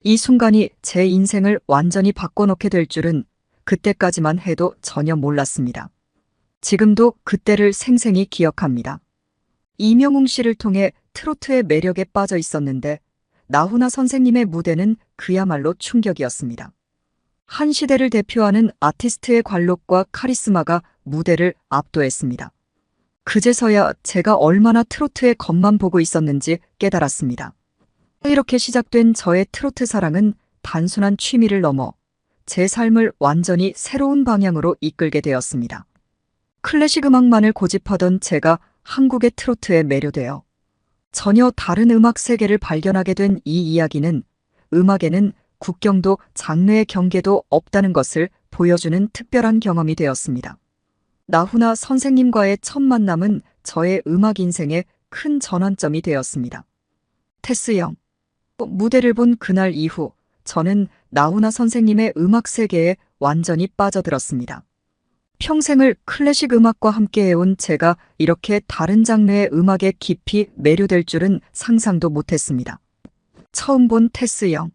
이 순간이 제 인생을 완전히 바꿔놓게 될 줄은 그때까지만 해도 전혀 몰랐습니다. 지금도 그때를 생생히 기억합니다. 이명웅 씨를 통해 트로트의 매력에 빠져 있었는데 나훈아 선생님의 무대는 그야말로 충격이었습니다. 한 시대를 대표하는 아티스트의 관록과 카리스마가 무대를 압도했습니다. 그제서야 제가 얼마나 트로트의 겉만 보고 있었는지 깨달았습니다. 이렇게 시작된 저의 트로트 사랑은 단순한 취미를 넘어 제 삶을 완전히 새로운 방향으로 이끌게 되었습니다. 클래식 음악만을 고집하던 제가 한국의 트로트에 매료되어 전혀 다른 음악 세계를 발견하게 된 이 이야기는 음악에는 국경도 장르의 경계도 없다는 것을 보여주는 특별한 경험이 되었습니다. 나훈아 선생님과의 첫 만남은 저의 음악 인생의 큰 전환점이 되었습니다. 테스형 무대를 본 그날 이후 저는 나훈아 선생님의 음악 세계에 완전히 빠져들었습니다. 평생을 클래식 음악과 함께 해온 제가 이렇게 다른 장르의 음악에 깊이 매료될 줄은 상상도 못했습니다. 처음 본 테스형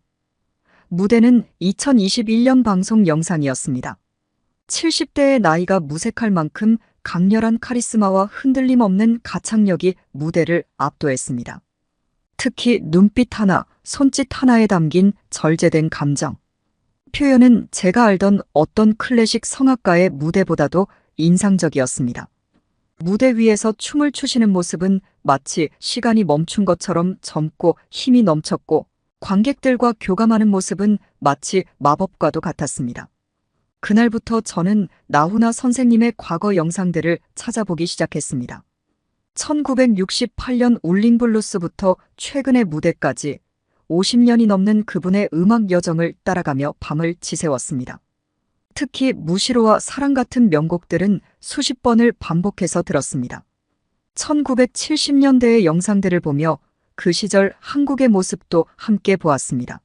무대는 2021년 방송 영상이었습니다. 70대의 나이가 무색할 만큼 강렬한 카리스마와 흔들림 없는 가창력이 무대를 압도했습니다. 특히 눈빛 하나, 손짓 하나에 담긴 절제된 감정. 표현은 제가 알던 어떤 클래식 성악가의 무대보다도 인상적이었습니다. 무대 위에서 춤을 추시는 모습은 마치 시간이 멈춘 것처럼 젊고 힘이 넘쳤고 관객들과 교감하는 모습은 마치 마법과도 같았습니다. 그날부터 저는 나훈아 선생님의 과거 영상들을 찾아보기 시작했습니다. 1968년 울링블루스부터 최근의 무대까지 50년이 넘는 그분의 음악 여정을 따라가며 밤을 지새웠습니다. 특히 무시로와 사랑 같은 명곡들은 수십 번을 반복해서 들었습니다. 1970년대의 영상들을 보며 그 시절 한국의 모습도 함께 보았습니다.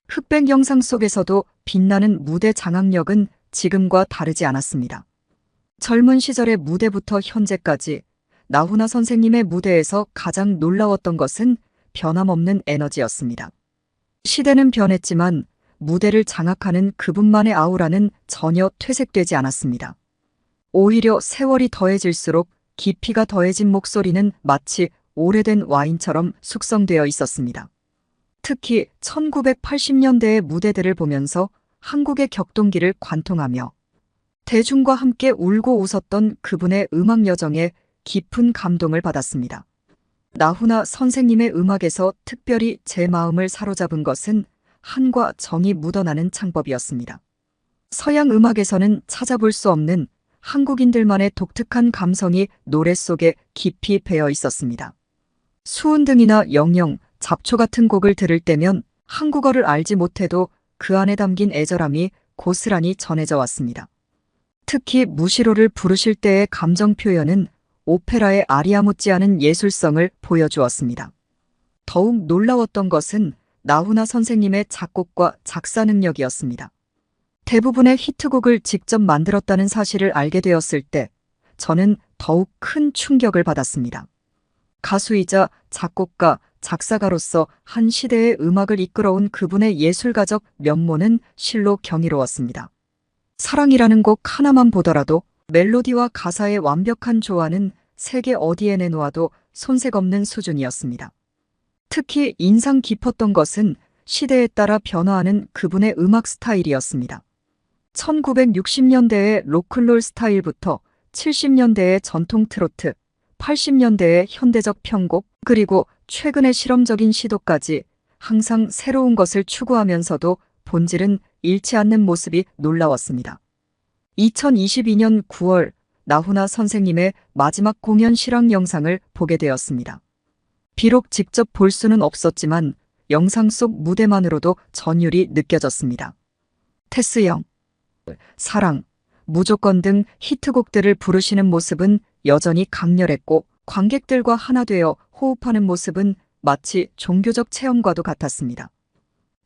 흑백 영상 속에서도 빛나는 무대 장악력은 지금과 다르지 않았습니다. 젊은 시절의 무대부터 현재까지 나훈아 선생님의 무대에서 가장 놀라웠던 것은 변함없는 에너지였습니다. 시대는 변했지만 무대를 장악하는 그분만의 아우라는 전혀 퇴색되지 않았습니다. 오히려 세월이 더해질수록 깊이가 더해진 목소리는 마치 오래된 와인처럼 숙성되어 있었습니다. 특히 1980년대의 무대들을 보면서 한국의 격동기를 관통하며 대중과 함께 울고 웃었던 그분의 음악 여정에 깊은 감동을 받았습니다. 나훈아 선생님의 음악에서 특별히 제 마음을 사로잡은 것은 한과 정이 묻어나는 창법이었습니다. 서양 음악에서는 찾아볼 수 없는 한국인들만의 독특한 감성이 노래 속에 깊이 배어 있었습니다. 수은등이나 영영, 잡초 같은 곡을 들을 때면 한국어를 알지 못해도 그 안에 담긴 애절함이 고스란히 전해져 왔습니다. 특히 무시로를 부르실 때의 감정 표현은 오페라의 아리아 못지않은 예술성을 보여주었습니다. 더욱 놀라웠던 것은 나훈아 선생님의 작곡과 작사 능력이었습니다. 대부분의 히트곡을 직접 만들었다는 사실을 알게 되었을 때 저는 더욱 큰 충격을 받았습니다. 가수이자 작곡가, 작사가로서 한 시대의 음악을 이끌어온 그분의 예술가적 면모는 실로 경이로웠습니다. 사랑이라는 곡 하나만 보더라도 멜로디와 가사의 완벽한 조화는 세계 어디에 내놓아도 손색 없는 수준이었습니다. 특히 인상 깊었던 것은 시대에 따라 변화하는 그분의 음악 스타일이었습니다. 1960년대의 로큰롤 스타일부터 70년대의 전통 트로트, 80년대의 현대적 편곡, 그리고 최근의 실험적인 시도까지 항상 새로운 것을 추구하면서도 본질은 잃지 않는 모습이 놀라웠습니다. 2022년 9월 나훈아 선생님의 마지막 공연 실황 영상을 보게 되었습니다. 비록 직접 볼 수는 없었지만 영상 속 무대만으로도 전율이 느껴졌습니다. 테스형, 사랑, 무조건 등 히트곡들을 부르시는 모습은 여전히 강렬했고 관객들과 하나 되어 호흡하는 모습은 마치 종교적 체험과도 같았습니다.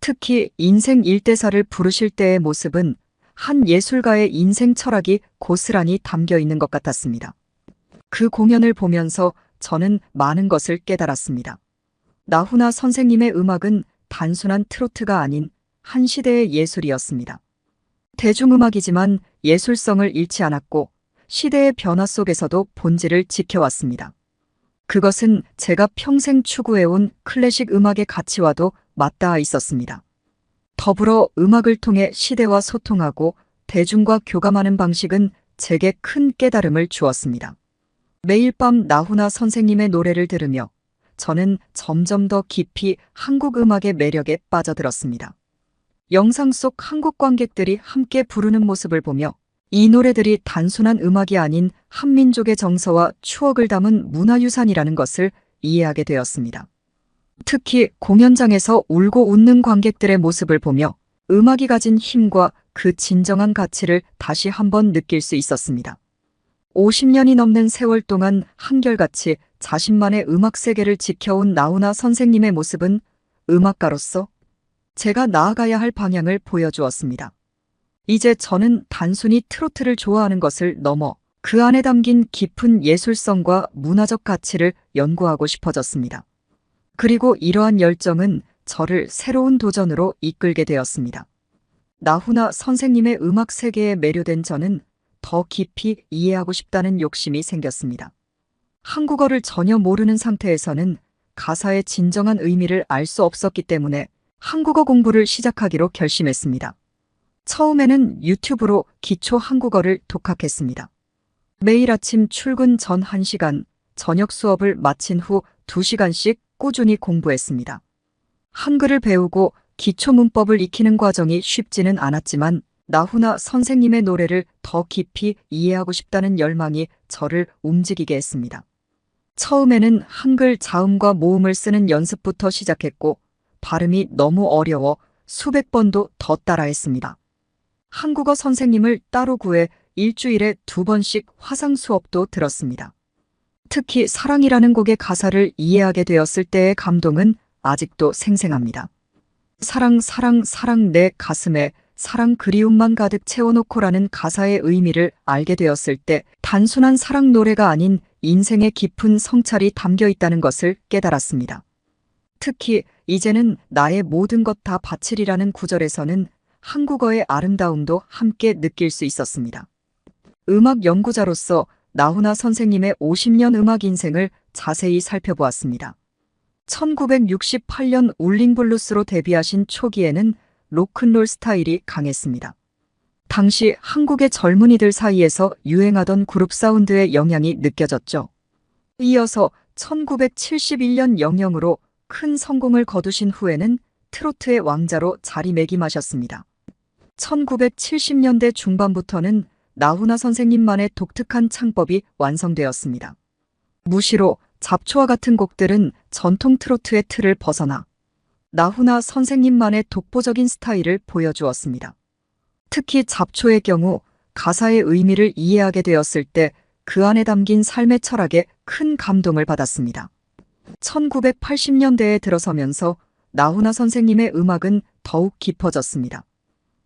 특히 인생 일대사를 부르실 때의 모습은 한 예술가의 인생 철학이 고스란히 담겨 있는 것 같았습니다. 그 공연을 보면서 저는 많은 것을 깨달았습니다. 나훈아 선생님의 음악은 단순한 트로트가 아닌 한 시대의 예술이었습니다. 대중음악이지만 예술성을 잃지 않았고 시대의 변화 속에서도 본질을 지켜왔습니다. 그것은 제가 평생 추구해온 클래식 음악의 가치와도 맞닿아 있었습니다. 더불어 음악을 통해 시대와 소통하고 대중과 교감하는 방식은 제게 큰 깨달음을 주었습니다. 매일 밤 나훈아 선생님의 노래를 들으며 저는 점점 더 깊이 한국 음악의 매력에 빠져들었습니다. 영상 속 한국 관객들이 함께 부르는 모습을 보며 이 노래들이 단순한 음악이 아닌 한민족의 정서와 추억을 담은 문화유산이라는 것을 이해하게 되었습니다. 특히 공연장에서 울고 웃는 관객들의 모습을 보며 음악이 가진 힘과 그 진정한 가치를 다시 한번 느낄 수 있었습니다. 50년이 넘는 세월 동안 한결같이 자신만의 음악 세계를 지켜온 나훈아 선생님의 모습은 음악가로서 제가 나아가야 할 방향을 보여주었습니다. 이제 저는 단순히 트로트를 좋아하는 것을 넘어 그 안에 담긴 깊은 예술성과 문화적 가치를 연구하고 싶어졌습니다. 그리고 이러한 열정은 저를 새로운 도전으로 이끌게 되었습니다. 나훈아 선생님의 음악 세계에 매료된 저는 더 깊이 이해하고 싶다는 욕심이 생겼습니다. 한국어를 전혀 모르는 상태에서는 가사의 진정한 의미를 알 수 없었기 때문에 한국어 공부를 시작하기로 결심했습니다. 처음에는 유튜브로 기초 한국어를 독학했습니다. 매일 아침 출근 전 1시간, 저녁 수업을 마친 후 2시간씩 꾸준히 공부했습니다. 한글을 배우고 기초 문법을 익히는 과정이 쉽지는 않았지만 나훈아 선생님의 노래를 더 깊이 이해하고 싶다는 열망이 저를 움직이게 했습니다. 처음에는 한글 자음과 모음을 쓰는 연습부터 시작했고 발음이 너무 어려워 수백 번도 더 따라했습니다. 한국어 선생님을 따로 구해 일주일에 2번씩 화상 수업도 들었습니다. 특히 사랑이라는 곡의 가사를 이해하게 되었을 때의 감동은 아직도 생생합니다. 사랑 사랑 사랑 내 가슴에 사랑 그리움만 가득 채워놓고라는 가사의 의미를 알게 되었을 때 단순한 사랑 노래가 아닌 인생의 깊은 성찰이 담겨 있다는 것을 깨달았습니다. 특히 이제는 나의 모든 것 다 바치리라는 구절에서는 한국어의 아름다움도 함께 느낄 수 있었습니다. 음악 연구자로서 나훈아 선생님의 50년 음악 인생을 자세히 살펴보았습니다. 1968년 울링블루스로 데뷔하신 초기에는 로큰롤 스타일이 강했습니다. 당시 한국의 젊은이들 사이에서 유행하던 그룹 사운드의 영향이 느껴졌죠. 이어서 1971년 영영으로 큰 성공을 거두신 후에는 트로트의 왕자로 자리매김하셨습니다. 1970년대 중반부터는 나훈아 선생님만의 독특한 창법이 완성되었습니다. 무시로, 잡초와 같은 곡들은 전통 트로트의 틀을 벗어나 나훈아 선생님만의 독보적인 스타일을 보여주었습니다. 특히 잡초의 경우 가사의 의미를 이해하게 되었을 때 그 안에 담긴 삶의 철학에 큰 감동을 받았습니다. 1980년대에 들어서면서 나훈아 선생님의 음악은 더욱 깊어졌습니다.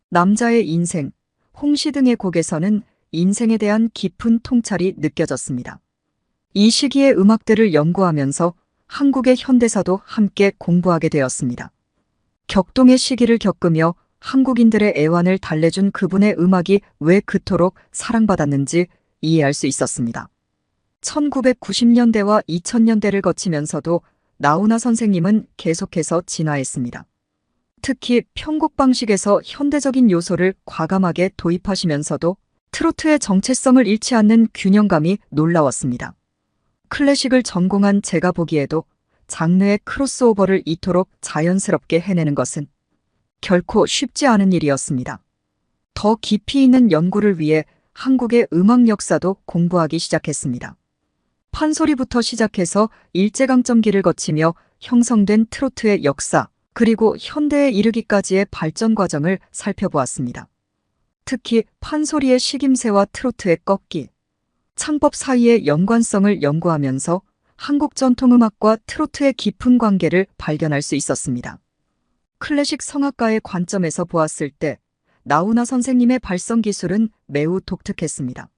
남자의 인생, 홍시 등의 곡에서는 인생에 대한 깊은 통찰이 느껴졌습니다. 이 시기의 음악들을 연구하면서 한국의 현대사도 함께 공부하게 되었습니다. 격동의 시기를 겪으며 한국인들의 애환을 달래준 그분의 음악이 왜 그토록 사랑받았는지 이해할 수 있었습니다. 1990년대와 2000년대를 거치면서도 나훈아 선생님은 계속해서 진화했습니다. 특히 편곡 방식에서 현대적인 요소를 과감하게 도입하시면서도 트로트의 정체성을 잃지 않는 균형감이 놀라웠습니다. 클래식을 전공한 제가 보기에도 장르의 크로스오버를 이토록 자연스럽게 해내는 것은 결코 쉽지 않은 일이었습니다. 더 깊이 있는 연구를 위해 한국의 음악 역사도 공부하기 시작했습니다. 판소리부터 시작해서 일제강점기를 거치며 형성된 트로트의 역사, 그리고 현대에 이르기까지의 발전 과정을 살펴보았습니다. 특히 판소리의 식임새와 트로트의 꺾기, 창법 사이의 연관성을 연구하면서 한국 전통음악과 트로트의 깊은 관계를 발견할 수 있었습니다. 클래식 성악가의 관점에서 보았을 때 나훈아 선생님의 발성 기술은 매우 독특했습니다.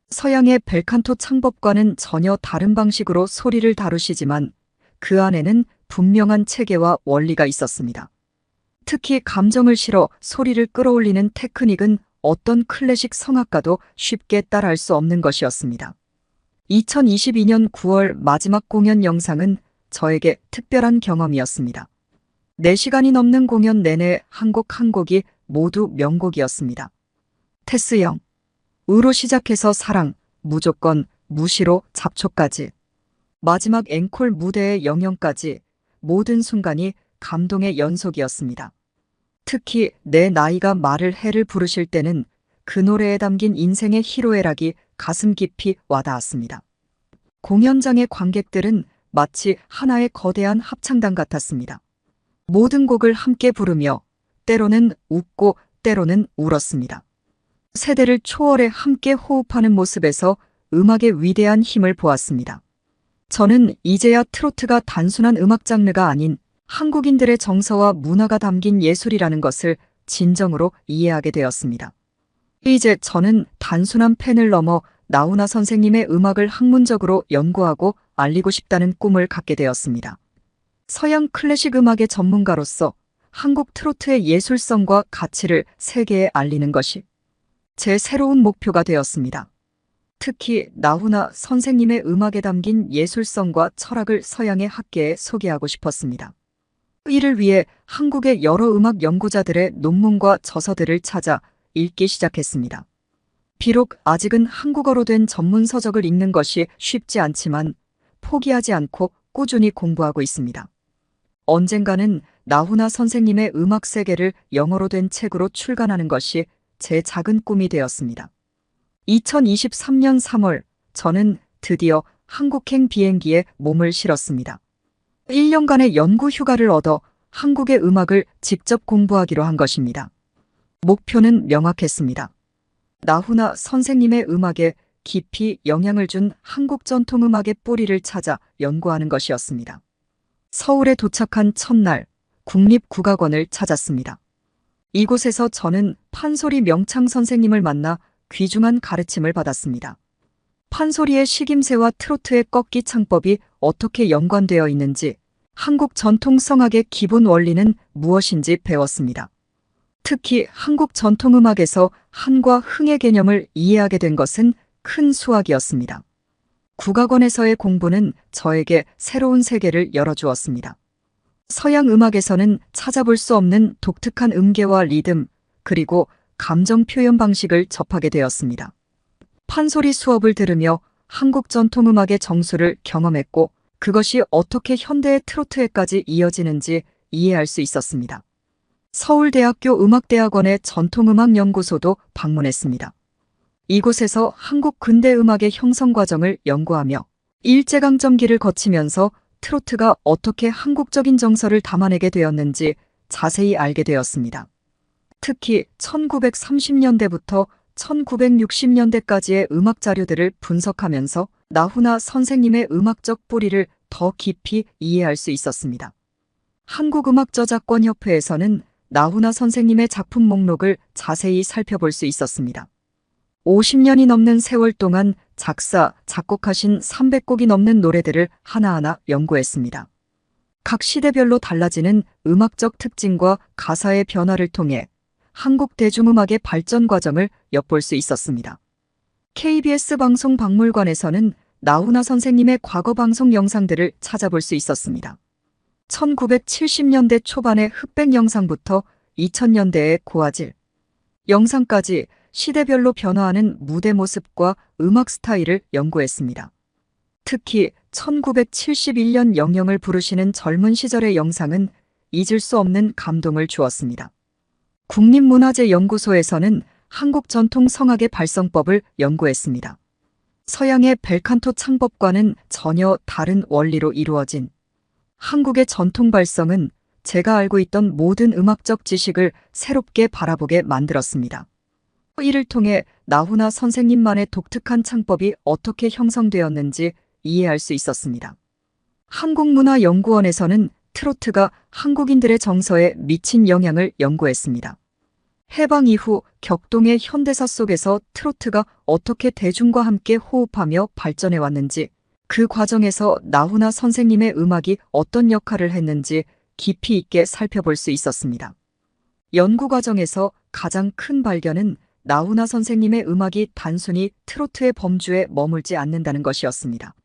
서양의 벨칸토 창법과는 전혀 다른 방식으로 소리를 다루시지만 그 안에는 분명한 체계와 원리가 있었습니다. 특히 감정을 실어 소리를 끌어올리는 테크닉은 어떤 클래식 성악가도 쉽게 따라할 수 없는 것이었습니다. 2022년 9월 마지막 공연 영상은 저에게 특별한 경험이었습니다. 4시간이 넘는 공연 내내 한 곡 한 곡이 모두 명곡이었습니다. 테스 영, 으로 시작해서 사랑, 무조건, 무시로 잡초까지, 마지막 앵콜 무대의 영영까지 모든 순간이 감동의 연속이었습니다. 특히 내 나이가 말을 해를 부르실 때는 그 노래에 담긴 인생의 희로애락이 가슴 깊이 와닿았습니다. 공연장의 관객들은 마치 하나의 거대한 합창단 같았습니다. 모든 곡을 함께 부르며 때로는 웃고 때로는 울었습니다. 세대를 초월해 함께 호흡하는 모습에서 음악의 위대한 힘을 보았습니다. 저는 이제야 트로트가 단순한 음악 장르가 아닌 한국인들의 정서와 문화가 담긴 예술이라는 것을 진정으로 이해하게 되었습니다. 이제 저는 단순한 팬을 넘어 나훈아 선생님의 음악을 학문적으로 연구하고 알리고 싶다는 꿈을 갖게 되었습니다. 서양 클래식 음악의 전문가로서 한국 트로트의 예술성과 가치를 세계에 알리는 것이 제 새로운 목표가 되었습니다. 특히 나훈아 선생님의 음악에 담긴 예술성과 철학을 서양의 학계에 소개하고 싶었습니다. 이를 위해 한국의 여러 음악 연구자들의 논문과 저서들을 찾아 읽기 시작했습니다. 비록 아직은 한국어로 된 전문 서적을 읽는 것이 쉽지 않지만 포기하지 않고 꾸준히 공부하고 있습니다. 언젠가는 나훈아 선생님의 음악 세계를 영어로 된 책으로 출간하는 것이 제 작은 꿈이 되었습니다. 2023년 3월, 저는 드디어 한국행 비행기에 몸을 실었습니다. 1년간의 연구 휴가를 얻어 한국의 음악을 직접 공부하기로 한 것입니다. 목표는 명확했습니다. 나훈아 선생님의 음악에 깊이 영향을 준 한국 전통음악의 뿌리를 찾아 연구하는 것이었습니다. 서울에 도착한 첫날, 국립국악원을 찾았습니다. 이곳에서 저는 판소리 명창 선생님을 만나 귀중한 가르침을 받았습니다. 판소리의 식임새와 트로트의 꺾기 창법이 어떻게 연관되어 있는지, 한국 전통 성악의 기본 원리는 무엇인지 배웠습니다. 특히 한국 전통음악에서 한과 흥의 개념을 이해하게 된 것은 큰 수확이었습니다. 국악원에서의 공부는 저에게 새로운 세계를 열어주었습니다. 서양 음악에서는 찾아볼 수 없는 독특한 음계와 리듬, 그리고 감정 표현 방식을 접하게 되었습니다. 판소리 수업을 들으며 한국 전통음악의 정수를 경험했고, 그것이 어떻게 현대의 트로트에까지 이어지는지 이해할 수 있었습니다. 서울대학교 음악대학원의 전통음악연구소도 방문했습니다. 이곳에서 한국 근대음악의 형성 과정을 연구하며 일제강점기를 거치면서 트로트가 어떻게 한국적인 정서를 담아내게 되었는지 자세히 알게 되었습니다. 특히 1930년대부터 1960년대까지의 음악 자료들을 분석하면서 나훈아 선생님의 음악적 뿌리를 더 깊이 이해할 수 있었습니다. 한국음악저작권협회에서는 나훈아 선생님의 작품 목록을 자세히 살펴볼 수 있었습니다. 50년이 넘는 세월 동안 작사, 작곡하신 300곡이 넘는 노래들을 하나하나 연구했습니다. 각 시대별로 달라지는 음악적 특징과 가사의 변화를 통해 한국 대중음악의 발전 과정을 엿볼 수 있었습니다. KBS 방송박물관에서는 나훈아 선생님의 과거 방송 영상들을 찾아볼 수 있었습니다. 1970년대 초반의 흑백 영상부터 2000년대의 고화질 영상까지 시대별로 변화하는 무대 모습과 음악 스타일을 연구했습니다. 특히 1971년 영영을 부르시는 젊은 시절의 영상은 잊을 수 없는 감동을 주었습니다. 국립문화재연구소에서는 한국 전통 성악의 발성법을 연구했습니다. 서양의 벨칸토 창법과는 전혀 다른 원리로 이루어진 한국의 전통 발성은 제가 알고 있던 모든 음악적 지식을 새롭게 바라보게 만들었습니다. 이를 통해 나훈아 선생님만의 독특한 창법이 어떻게 형성되었는지 이해할 수 있었습니다. 한국문화연구원에서는 트로트가 한국인들의 정서에 미친 영향을 연구했습니다. 해방 이후 격동의 현대사 속에서 트로트가 어떻게 대중과 함께 호흡하며 발전해 왔는지, 그 과정에서 나훈아 선생님의 음악이 어떤 역할을 했는지 깊이 있게 살펴볼 수 있었습니다. 연구 과정에서 가장 큰 발견은 나훈아 선생님의 음악이 단순히 트로트의 범주에 머물지 않는다는 것이었습니다.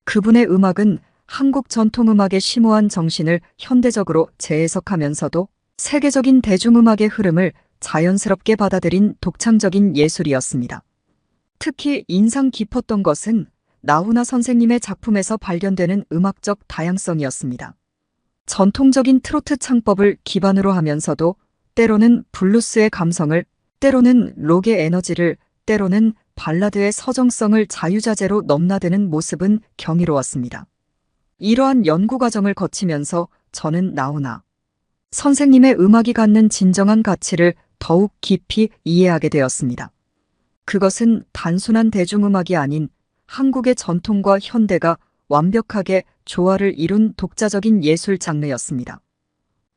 그분의 음악은 한국 전통음악의 심오한 정신을 현대적으로 재해석하면서도 세계적인 대중음악의 흐름을 자연스럽게 받아들인 독창적인 예술이었습니다. 특히 인상 깊었던 것은 나훈아 선생님의 작품에서 발견되는 음악적 다양성이었습니다. 전통적인 트로트 창법을 기반으로 하면서도 때로는 블루스의 감성을, 때로는 록의 에너지를, 때로는 발라드의 서정성을 자유자재로 넘나드는 모습은 경이로웠습니다. 이러한 연구 과정을 거치면서 저는 나훈아 선생님의 음악이 갖는 진정한 가치를 더욱 깊이 이해하게 되었습니다. 그것은 단순한 대중음악이 아닌 한국의 전통과 현대가 완벽하게 조화를 이룬 독자적인 예술 장르였습니다.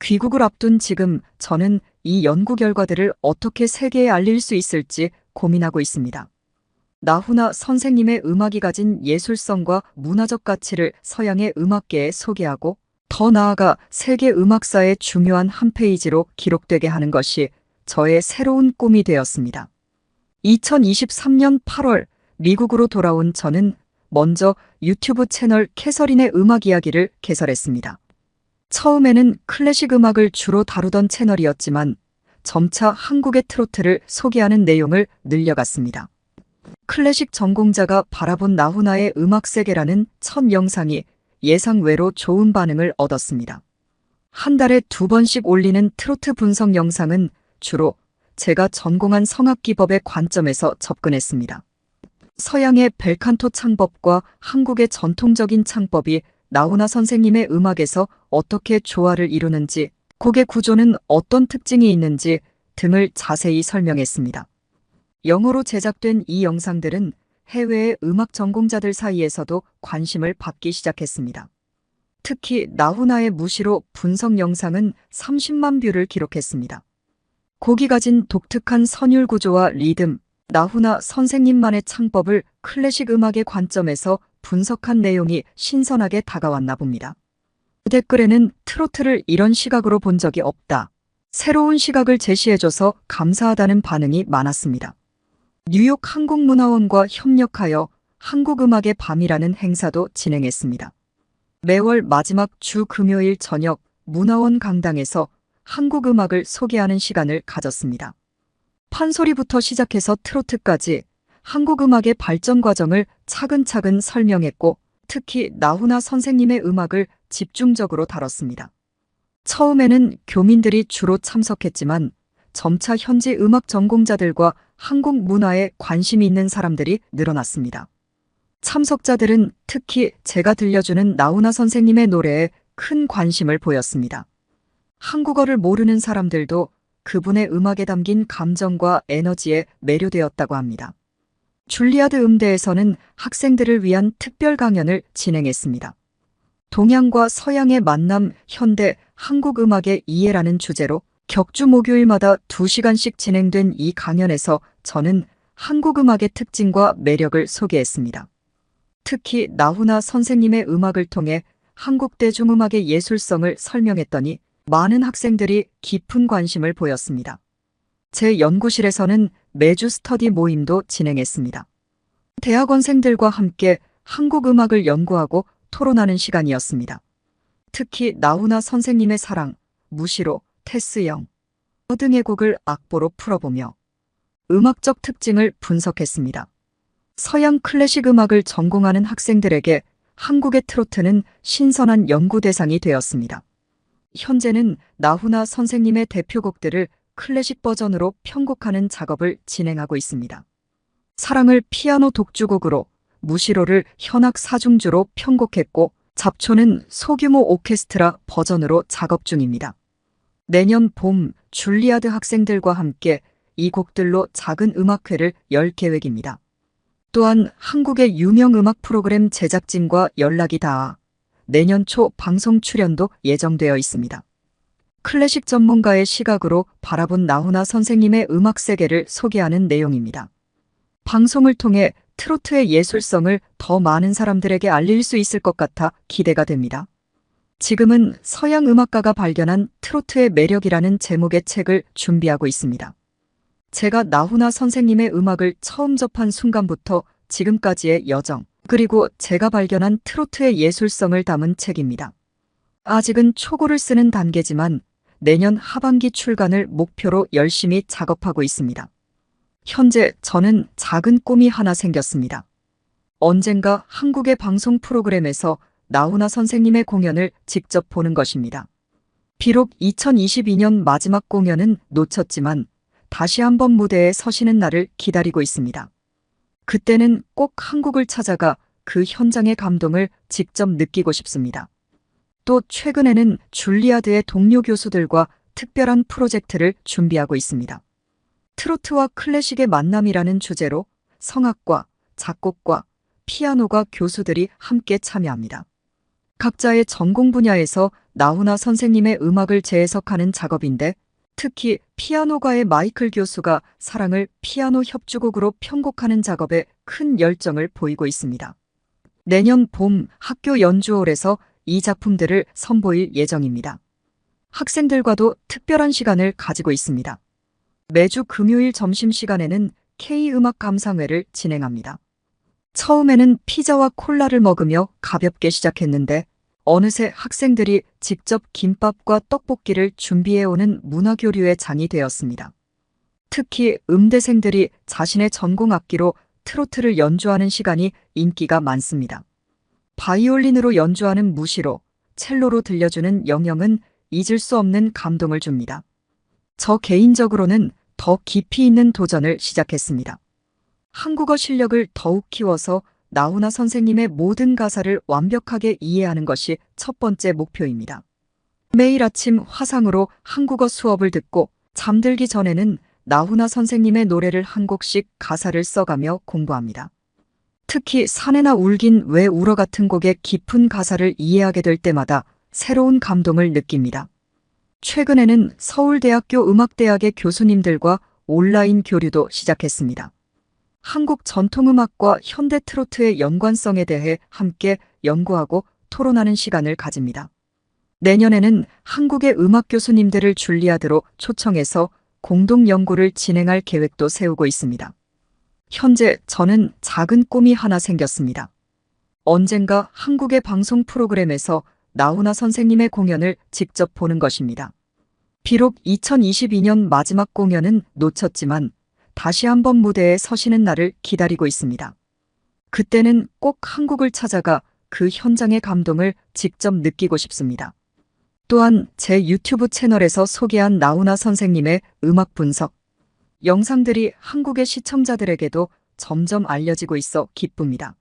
귀국을 앞둔 지금 저는 이 연구 결과들을 어떻게 세계에 알릴 수 있을지 고민하고 있습니다. 나훈아 선생님의 음악이 가진 예술성과 문화적 가치를 서양의 음악계에 소개하고 더 나아가 세계 음악사의 중요한 한 페이지로 기록되게 하는 것이 저의 새로운 꿈이 되었습니다. 2023년 8월 미국으로 돌아온 저는 먼저 유튜브 채널 캐서린의 음악 이야기를 개설했습니다. 처음에는 클래식 음악을 주로 다루던 채널이었지만 점차 한국의 트로트를 소개하는 내용을 늘려갔습니다. 클래식 전공자가 바라본 나훈아의 음악 세계라는 첫 영상이 예상외로 좋은 반응을 얻었습니다. 한 달에 2번씩 올리는 트로트 분석 영상은 주로 제가 전공한 성악기법의 관점에서 접근했습니다. 서양의 벨칸토 창법과 한국의 전통적인 창법이 나훈아 선생님의 음악에서 어떻게 조화를 이루는지, 곡의 구조는 어떤 특징이 있는지 등을 자세히 설명했습니다. 영어로 제작된 이 영상들은 해외의 음악 전공자들 사이에서도 관심을 받기 시작했습니다. 특히 나훈아의 무시로 분석 영상은 30만 뷰를 기록했습니다. 곡이 가진 독특한 선율 구조와 리듬, 나훈아 선생님만의 창법을 클래식 음악의 관점에서 분석한 내용이 신선하게 다가왔나 봅니다. 댓글에는 트로트를 이런 시각으로 본 적이 없다. 새로운 시각을 제시해줘서 감사하다는 반응이 많았습니다. 뉴욕 한국문화원과 협력하여 한국음악의 밤이라는 행사도 진행했습니다. 매월 마지막 주 금요일 저녁 문화원 강당에서 한국음악을 소개하는 시간을 가졌습니다. 판소리부터 시작해서 트로트까지 한국음악의 발전 과정을 차근차근 설명했고 특히 나훈아 선생님의 음악을 집중적으로 다뤘습니다. 처음에는 교민들이 주로 참석했지만 점차 현지 음악 전공자들과 한국 문화에 관심이 있는 사람들이 늘어났습니다. 참석자들은 특히 제가 들려주는 나훈아 선생님의 노래에 큰 관심을 보였습니다. 한국어를 모르는 사람들도 그분의 음악에 담긴 감정과 에너지에 매료되었다고 합니다. 줄리아드 음대에서는 학생들을 위한 특별 강연을 진행했습니다. 동양과 서양의 만남, 현대, 한국 음악의 이해라는 주제로 격주 목요일마다 2시간씩 진행된 이 강연에서 저는 한국 음악의 특징과 매력을 소개했습니다. 특히 나훈아 선생님의 음악을 통해 한국 대중음악의 예술성을 설명했더니 많은 학생들이 깊은 관심을 보였습니다. 제 연구실에서는 매주 스터디 모임도 진행했습니다. 대학원생들과 함께 한국 음악을 연구하고 토론하는 시간이었습니다. 특히 나훈아 선생님의 사랑, 무시로, 테스형 등의 곡을 악보로 풀어보며 음악적 특징을 분석했습니다. 서양 클래식 음악을 전공하는 학생들에게 한국의 트로트는 신선한 연구 대상이 되었습니다. 현재는 나훈아 선생님의 대표곡들을 클래식 버전으로 편곡하는 작업을 진행하고 있습니다. 사랑을 피아노 독주곡으로, 무시로를 현악 사중주로 편곡했고 잡초는 소규모 오케스트라 버전으로 작업 중입니다. 내년 봄 줄리아드 학생들과 함께 이 곡들로 작은 음악회를 열 계획입니다. 또한 한국의 유명 음악 프로그램 제작진과 연락이 닿아 내년 초 방송 출연도 예정되어 있습니다. 클래식 전문가의 시각으로 바라본 나훈아 선생님의 음악 세계를 소개하는 내용입니다. 방송을 통해 트로트의 예술성을 더 많은 사람들에게 알릴 수 있을 것 같아 기대가 됩니다. 지금은 서양 음악가가 발견한 트로트의 매력이라는 제목의 책을 준비하고 있습니다. 제가 나훈아 선생님의 음악을 처음 접한 순간부터 지금까지의 여정, 그리고 제가 발견한 트로트의 예술성을 담은 책입니다. 아직은 초고를 쓰는 단계지만 내년 하반기 출간을 목표로 열심히 작업하고 있습니다. 현재 저는 작은 꿈이 하나 생겼습니다. 언젠가 한국의 방송 프로그램에서 나훈아 선생님의 공연을 직접 보는 것입니다. 비록 2022년 마지막 공연은 놓쳤지만 다시 한번 무대에 서시는 날을 기다리고 있습니다. 그때는 꼭 한국을 찾아가 그 현장의 감동을 직접 느끼고 싶습니다. 또 최근에는 줄리아드의 동료 교수들과 특별한 프로젝트를 준비하고 있습니다. 트로트와 클래식의 만남이라는 주제로 성악과 작곡과 피아노가 교수들이 함께 참여합니다. 각자의 전공 분야에서 나훈아 선생님의 음악을 재해석하는 작업인데 특히 피아노가의 마이클 교수가 사랑을 피아노 협주곡으로 편곡하는 작업에 큰 열정을 보이고 있습니다. 내년 봄 학교 연주홀에서 이 작품들을 선보일 예정입니다. 학생들과도 특별한 시간을 가지고 있습니다. 매주 금요일 점심시간에는 K음악 감상회를 진행합니다. 처음에는 피자와 콜라를 먹으며 가볍게 시작했는데 어느새 학생들이 직접 김밥과 떡볶이를 준비해오는 문화교류의 장이 되었습니다. 특히 음대생들이 자신의 전공 악기로 트로트를 연주하는 시간이 인기가 많습니다. 바이올린으로 연주하는 무시로, 첼로로 들려주는 영영은 잊을 수 없는 감동을 줍니다. 저 개인적으로는 더 깊이 있는 도전을 시작했습니다. 한국어 실력을 더욱 키워서 나훈아 선생님의 모든 가사를 완벽하게 이해하는 것이 첫 번째 목표입니다. 매일 아침 화상으로 한국어 수업을 듣고 잠들기 전에는 나훈아 선생님의 노래를 한 곡씩 가사를 써가며 공부합니다. 특히 사내나 울긴 왜 울어 같은 곡의 깊은 가사를 이해하게 될 때마다 새로운 감동을 느낍니다. 최근에는 서울대학교 음악대학의 교수님들과 온라인 교류도 시작했습니다. 한국 전통음악과 현대 트로트의 연관성에 대해 함께 연구하고 토론하는 시간을 가집니다. 내년에는 한국의 음악 교수님들을 줄리아드로 초청해서 공동 연구를 진행할 계획도 세우고 있습니다. 현재 저는 작은 꿈이 하나 생겼습니다. 언젠가 한국의 방송 프로그램에서 나훈아 선생님의 공연을 직접 보는 것입니다. 비록 2022년 마지막 공연은 놓쳤지만 다시 한번 무대에 서시는 날을 기다리고 있습니다. 그때는 꼭 한국을 찾아가 그 현장의 감동을 직접 느끼고 싶습니다. 또한 제 유튜브 채널에서 소개한 나훈아 선생님의 음악 분석 영상들이 한국의 시청자들에게도 점점 알려지고 있어 기쁩니다.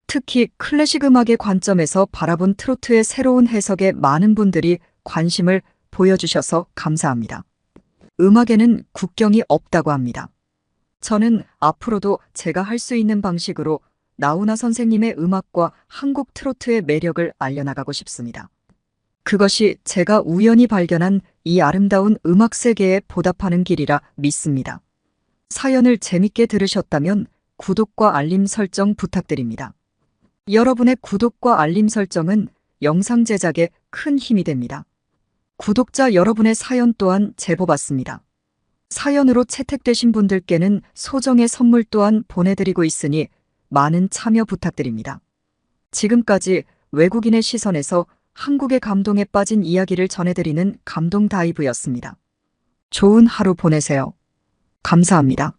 특히 클래식 음악의 관점에서 바라본 트로트의 새로운 해석에 많은 분들이 관심을 보여주셔서 감사합니다. 음악에는 국경이 없다고 합니다. 저는 앞으로도 제가 할 수 있는 방식으로 나훈아 선생님의 음악과 한국 트로트의 매력을 알려나가고 싶습니다. 그것이 제가 우연히 발견한 이 아름다운 음악 세계에 보답하는 길이라 믿습니다. 사연을 재밌게 들으셨다면 구독과 알림 설정 부탁드립니다. 여러분의 구독과 알림 설정은 영상 제작에 큰 힘이 됩니다. 구독자 여러분의 사연 또한 제보 받습니다. 사연으로 채택되신 분들께는 소정의 선물 또한 보내드리고 있으니 많은 참여 부탁드립니다. 지금까지 외국인의 시선에서 한국의 감동에 빠진 이야기를 전해드리는 감동 다이브였습니다. 좋은 하루 보내세요. 감사합니다.